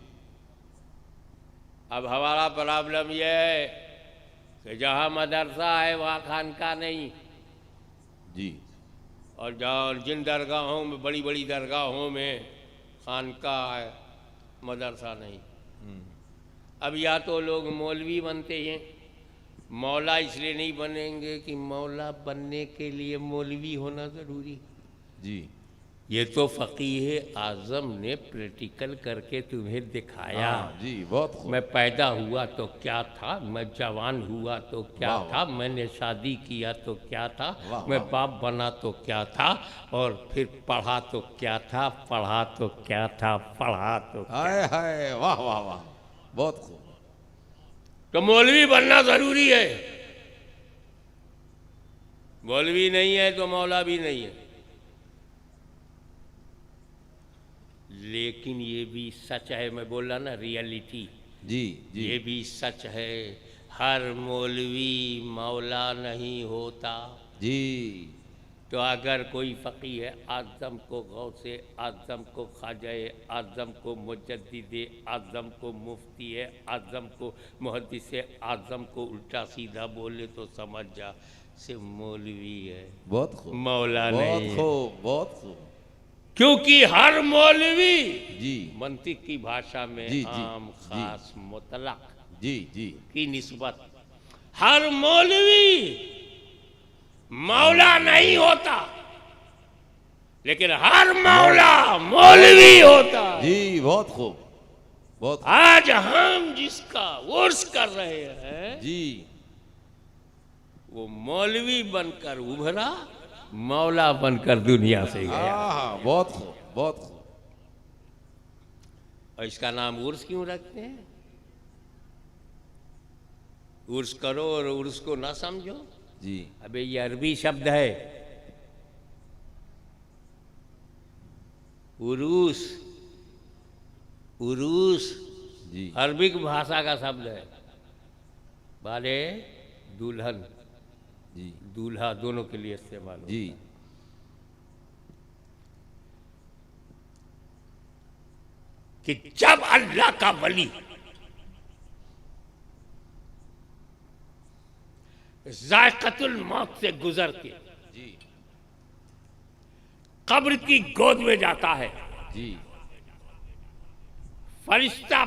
अब हमारा प्रॉब्लम यह है कि जहाँ मदरसा है वहाँ खानका नहीं, जी और जहाँ जिन दरगाहों में, बड़ी बड़ी दरगाहों में खानका है, मदरसा नहीं। अब या तो लोग मौलवी बनते हैं, मौला इसलिए नहीं बनेंगे कि मौला बनने के लिए मौलवी होना ज़रूरी। जी ये तो फकीह आजम ने प्रैक्टिकल करके तुम्हें दिखाया। हाँ, जी बहुत खूब। मैं पैदा हुआ तो क्या था, मैं जवान हुआ तो क्या वाह, था, मैंने शादी किया तो क्या था, वाह, मैं वाह। बाप बना तो क्या था, और फिर पढ़ा तो क्या था, पढ़ा तो क्या था, पढ़ा तो क्या। हाय हाय, वाह वाह वाह, बहुत खूब। तो मौलवी बनना जरूरी है। मौलवी नहीं है तो मौला भी नहीं है। लेकिन ये भी सच है, मैं बोल रहा ना, रियलिटी, जी जी ये भी सच है, हर मौलवी मौला नहीं होता। जी। तो अगर कोई फ़कीह आज़म को, गौसे आज़म को, ख्वाजाए आज़म को, मुजद्दिद आज़म को, मुफ्ती आज़म को, मुहद्दिस आज़म को उल्टा सीधा बोले तो समझ जा से मौलवी है, बहुत खूब, मौला नहीं बहुत है। खूब, बहुत खूब। क्योंकि हर मौलवी जी मंतिक की भाषा में जी, जी, आम, खास, मुतलक जी जी की निस्बत, हर मौलवी मौला नहीं होता, लेकिन हर मौला मौलवी होता। जी, बहुत खूब, बहुत खूब। आज हम जिसका उर्स कर रहे हैं जी वो मौलवी बनकर उभरा, मौला बनकर दुनिया से गया। हाँ, बहुत खूब, बहुत खूब। और इसका नाम उर्स क्यों रखते हैं? उर्स करो और उर्स को ना समझो। जी अबे ये अरबी शब्द है, उरूस, उरूस जी अरबिक भाषा का शब्द है। बाले दुल्हन, जी दूल्हा दोनों के लिए इस्तेमाल होता है। जी कि जब अल्लाह का वली जायक़तुल मौत से गुजर के जी कब्र की गोद में जाता है, जी फरिश्ता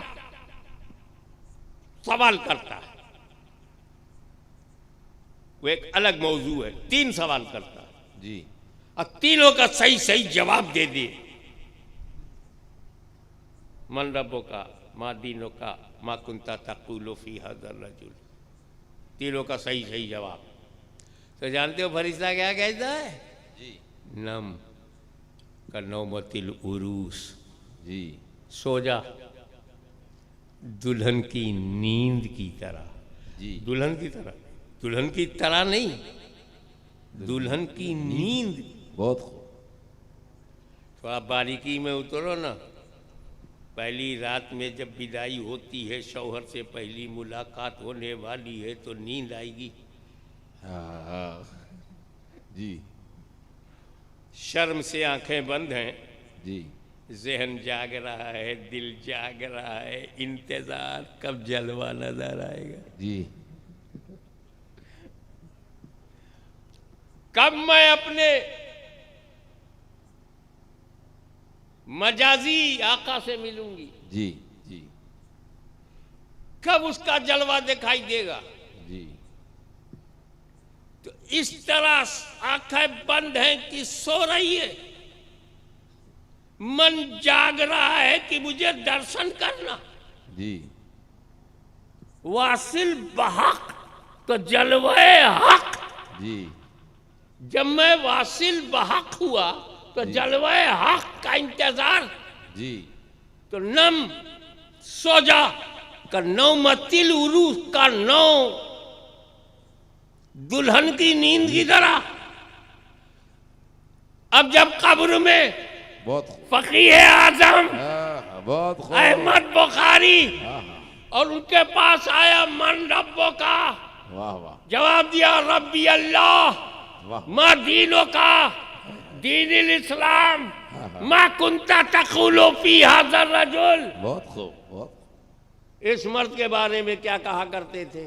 सवाल करता है। वो एक अलग मौजू है, 3 सवाल करता है जी और तीनों का सही सही जवाब दे दिए। मन रब्बो का, मा दीनो का, मा कुंता तक़ूलु फी हाज़ा रजुल, तीनों का सही सही जवाब। तो जानते हो फरिश्ता क्या कहता है? जी नम का नौमतिल उरूस, जी सो जा दुल्हन की नींद की तरह। जी दुल्हन की तरह, दुल्हन की तरह नहीं, दुल्हन की नींद। बहुत खूब। थोड़ा बारीकी में उतरो ना। पहली रात में जब विदाई होती है, शौहर से पहली मुलाकात होने वाली है, तो नींद आएगी। हाँ हाँ जी शर्म से आंखें बंद हैं, जी ज़हन जाग रहा है, दिल जाग रहा है, इंतजार कब जलवा नजर आएगा, जी कब मैं अपने मजाजी आका से मिलूंगी, जी जी कब उसका जलवा दिखाई देगा। जी तो इस तरह आंखें बंद हैं कि सो रही है, मन जाग रहा है कि मुझे दर्शन करना। जी वासिल बहक तो जलवे हक। जी जब मैं वासिल बहक हुआ तो जलवे हक का इंतजार। जी तो नम सो जा का नौमतिल उरूस का नौ, दुल्हन की नींद की तरह। अब जब कब्र में बहुत खूब। फकीह आजम हाँ, बहुत खूब। अहमद बुखारी हाँ हाँ, और उनके पास आया, मन रब्बो का, वाह वाह जवाब दिया रब्बी अल्लाह, वाह। मा दीनो का, दीन इस्लाम, मा कुंता तक़ूलु फी हाज़ा रजुल। बहुत खूब, बहुत खूब। इस मर्द के बारे में क्या कहा करते थे?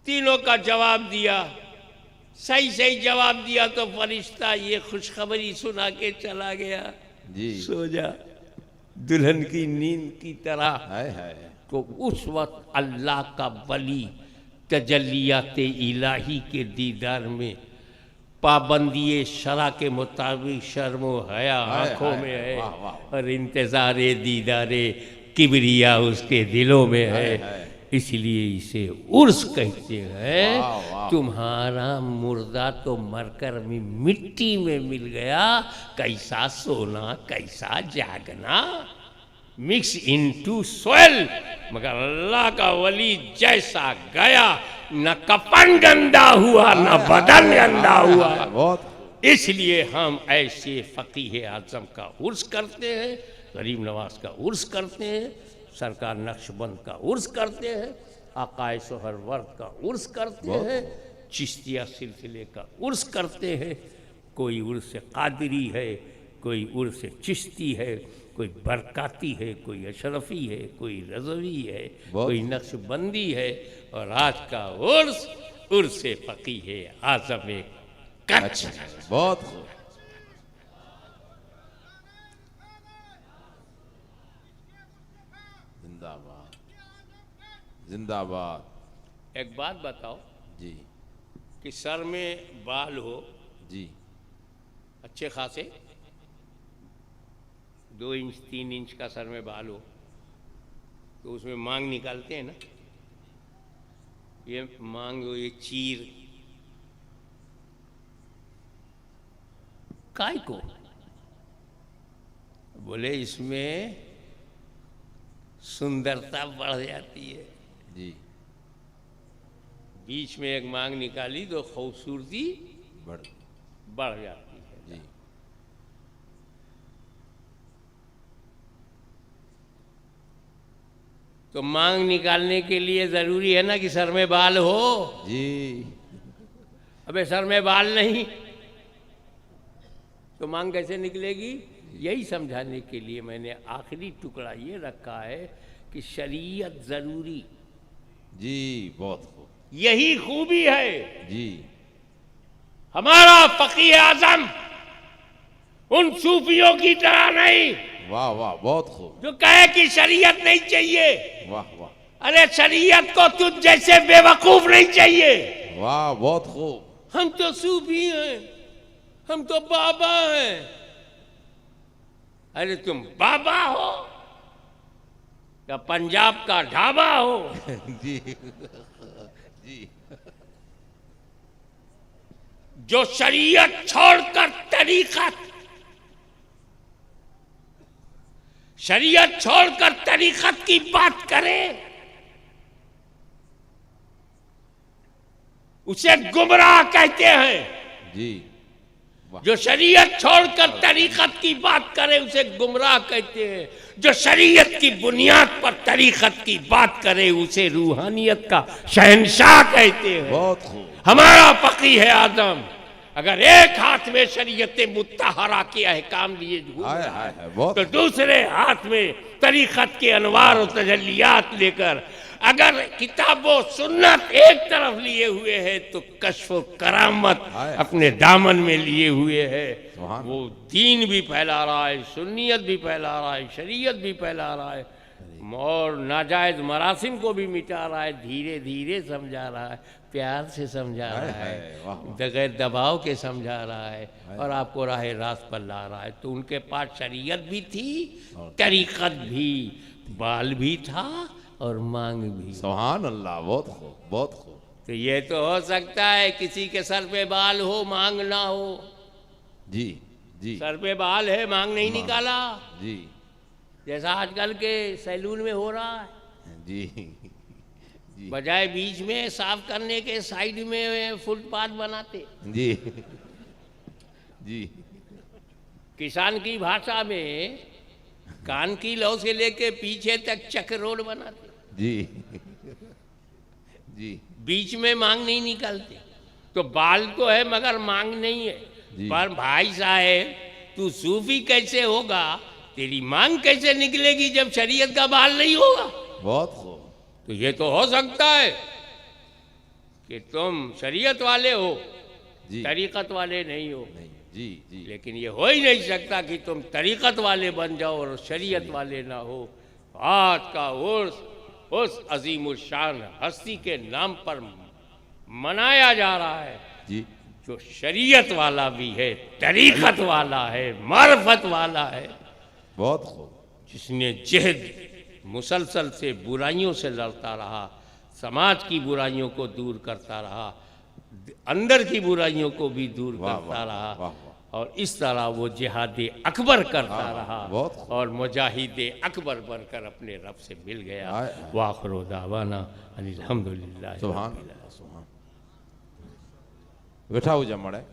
तीनों का जवाब दिया, सही सही जवाब दिया तो फरिश्ता ये खुशखबरी सुना के चला गया, जी सो जा दुल्हन की नींद की तरह। हाय हाय। तो उस वक्त अल्लाह का वली तजल्लियात इलाही के दीदार में पाबंदी शरा के मुताबिक शर्म व हया आंखों में है वाह, वाह। और इंतज़ारे दीदारे किबरिया उसके दिलों में है। इसलिए इसे उर्स कहते हैं। वाह, वाह। तुम्हारा मुर्दा तो मरकर मिट्टी में मिल गया, कैसा सोना कैसा जागना, मिक्स इनटू सोयल। मगर अल्लाह का वली जैसा गया, न कफन गंदा हुआ न बदन गंदा हुआ। बहुत इसलिए हम ऐसे फ़कीह आज़म का उर्स करते हैं, गरीब नवाज का उर्स करते हैं, सरकार नक्शबंद का उर्स करते हैं, आकाए सोहरवर्द का उर्स करते हैं, चिश्तिया सिलसिले का उर्स करते हैं। कोई उर्स कादरी है, कोई उर्स चिश्ती है, कोई बरकाती है, कोई अशरफी है, कोई रज़वी है, कोई नक्शबंदी है। और आज का उर्स फ़कीह आज़म कच्छ। बहुत खूब। जिंदाबाद जिंदाबाद। एक बात बताओ जी कि सर में बाल हो जी अच्छे खासे, 2 इंच 3 इंच का सर में बाल हो, तो उसमें मांग निकालते हैं ना, ये मांग ये चीर काय को? बोले इसमें सुंदरता बढ़ जाती है। जी बीच में एक मांग निकाली तो खूबसूरती बढ़ बढ़ जाती है। जी तो मांग निकालने के लिए जरूरी है ना कि सर में बाल हो। जी अबे सर में बाल नहीं तो मांग कैसे निकलेगी? यही समझाने के लिए मैंने आखिरी टुकड़ा ये रखा है कि शरीयत जरूरी, जी बहुत खूब। यही खूबी है जी हमारा फ़कीह आज़म उन सूफियों की तरह नहीं वाह वाह बहुत खूब। जो कहे कि शरीयत नहीं चाहिए। वाह वाह अरे शरीयत को तुझ जैसे बेवकूफ नहीं चाहिए। वाह बहुत खूब। हम तो सूफी हैं, हम तो बाबा हैं। अरे तुम बाबा हो या पंजाब का ढाबा हो? जी जी जो शरीयत छोड़कर शरीयत छोड़कर तरीक़त की बात करे उसे गुमराह कहते हैं। जी जो शरीयत छोड़कर तरीक़त की बात करे उसे गुमराह कहते हैं। जो शरीयत की बुनियाद पर तरीक़त की बात करे उसे रूहानियत का शहंशाह कहते हैं। बहुत खूब। हमारा फ़कीह आज़म अगर एक हाथ में शरीयत मुत्तहरा के अहकाम लिए घूम हाय रहा हाय है हाय बहुत तो दूसरे हाथ में तरीक़त के अनवार और तजल्लियात लेकर अगर किताब व सुन्नत एक तरफ लिए हुए है तो कश्फ व करामत हाय। अपने दामन में लिए हुए है। सुभान वो दीन भी फैला रहा है, सुन्नियत भी फैला रहा है, शरीयत भी फैला रहा है और नाजायज़ मरासिम को भी मिटा रहा है। धीरे धीरे समझा रहा है, प्यार से समझा हाय रहा हाय, है, वाह वाह। बगैर दबाव के समझा रहा है और आपको राह रास्त पर ला रहा है। तो उनके पास शरीयत भी थी, तरीक़त भी, बाल भी था और मांग भी। सुभान अल्लाह बहुत खूब बहुत खूब। तो ये तो हो सकता है किसी के सर पे बाल हो मांग ना हो। जी जी सर पे बाल है मांग नहीं निकाला, जी जैसा आजकल के सैलून में हो रहा है। जी जी बजाय बीच में साफ करने के साइड में फुटपाथ बनाते। जी जी किसान की भाषा में कान की लौ से लेके पीछे तक चक रोड बनाते, जी जी बीच में मांग नहीं निकालते। तो बाल तो है मगर मांग नहीं है। जी। पर भाई साहब तू सूफी कैसे होगा, तेरी मांग कैसे निकलेगी जब शरीयत का बाल नहीं होगा? बहुत खूब। तो ये तो हो सकता है कि तुम शरीयत वाले हो, जी तरीक़त वाले नहीं हो, नहीं जी जी लेकिन ये हो ही नहीं सकता कि तुम तरीक़त वाले बन जाओ और शरीयत वाले ना हो। आज का उस अजीमुशान हस्ती के नाम पर मनाया जा रहा है। जी जो शरीयत वाला भी है, तरीक़त वाला है, मार्फत वाला है, बहुत खूब। जिसने जहद मुसलसल से बुराइयों से लड़ता रहा, समाज की बुराइयों को दूर करता रहा, अंदर की बुराइयों को भी दूर वाह, करता वाह, रहा, वाह, वाह। और इस तरह वो जिहाद अकबर करता हाँ, रहा बहुत खूब। और मुजाहिद अकबर बनकर अपने रब से मिल गया। आय, आय। वाखिरु दावाना अनिल हम्दुलिल्लाह। सुभान अल्लाह, सुभान। वेठा हुजा मड़े।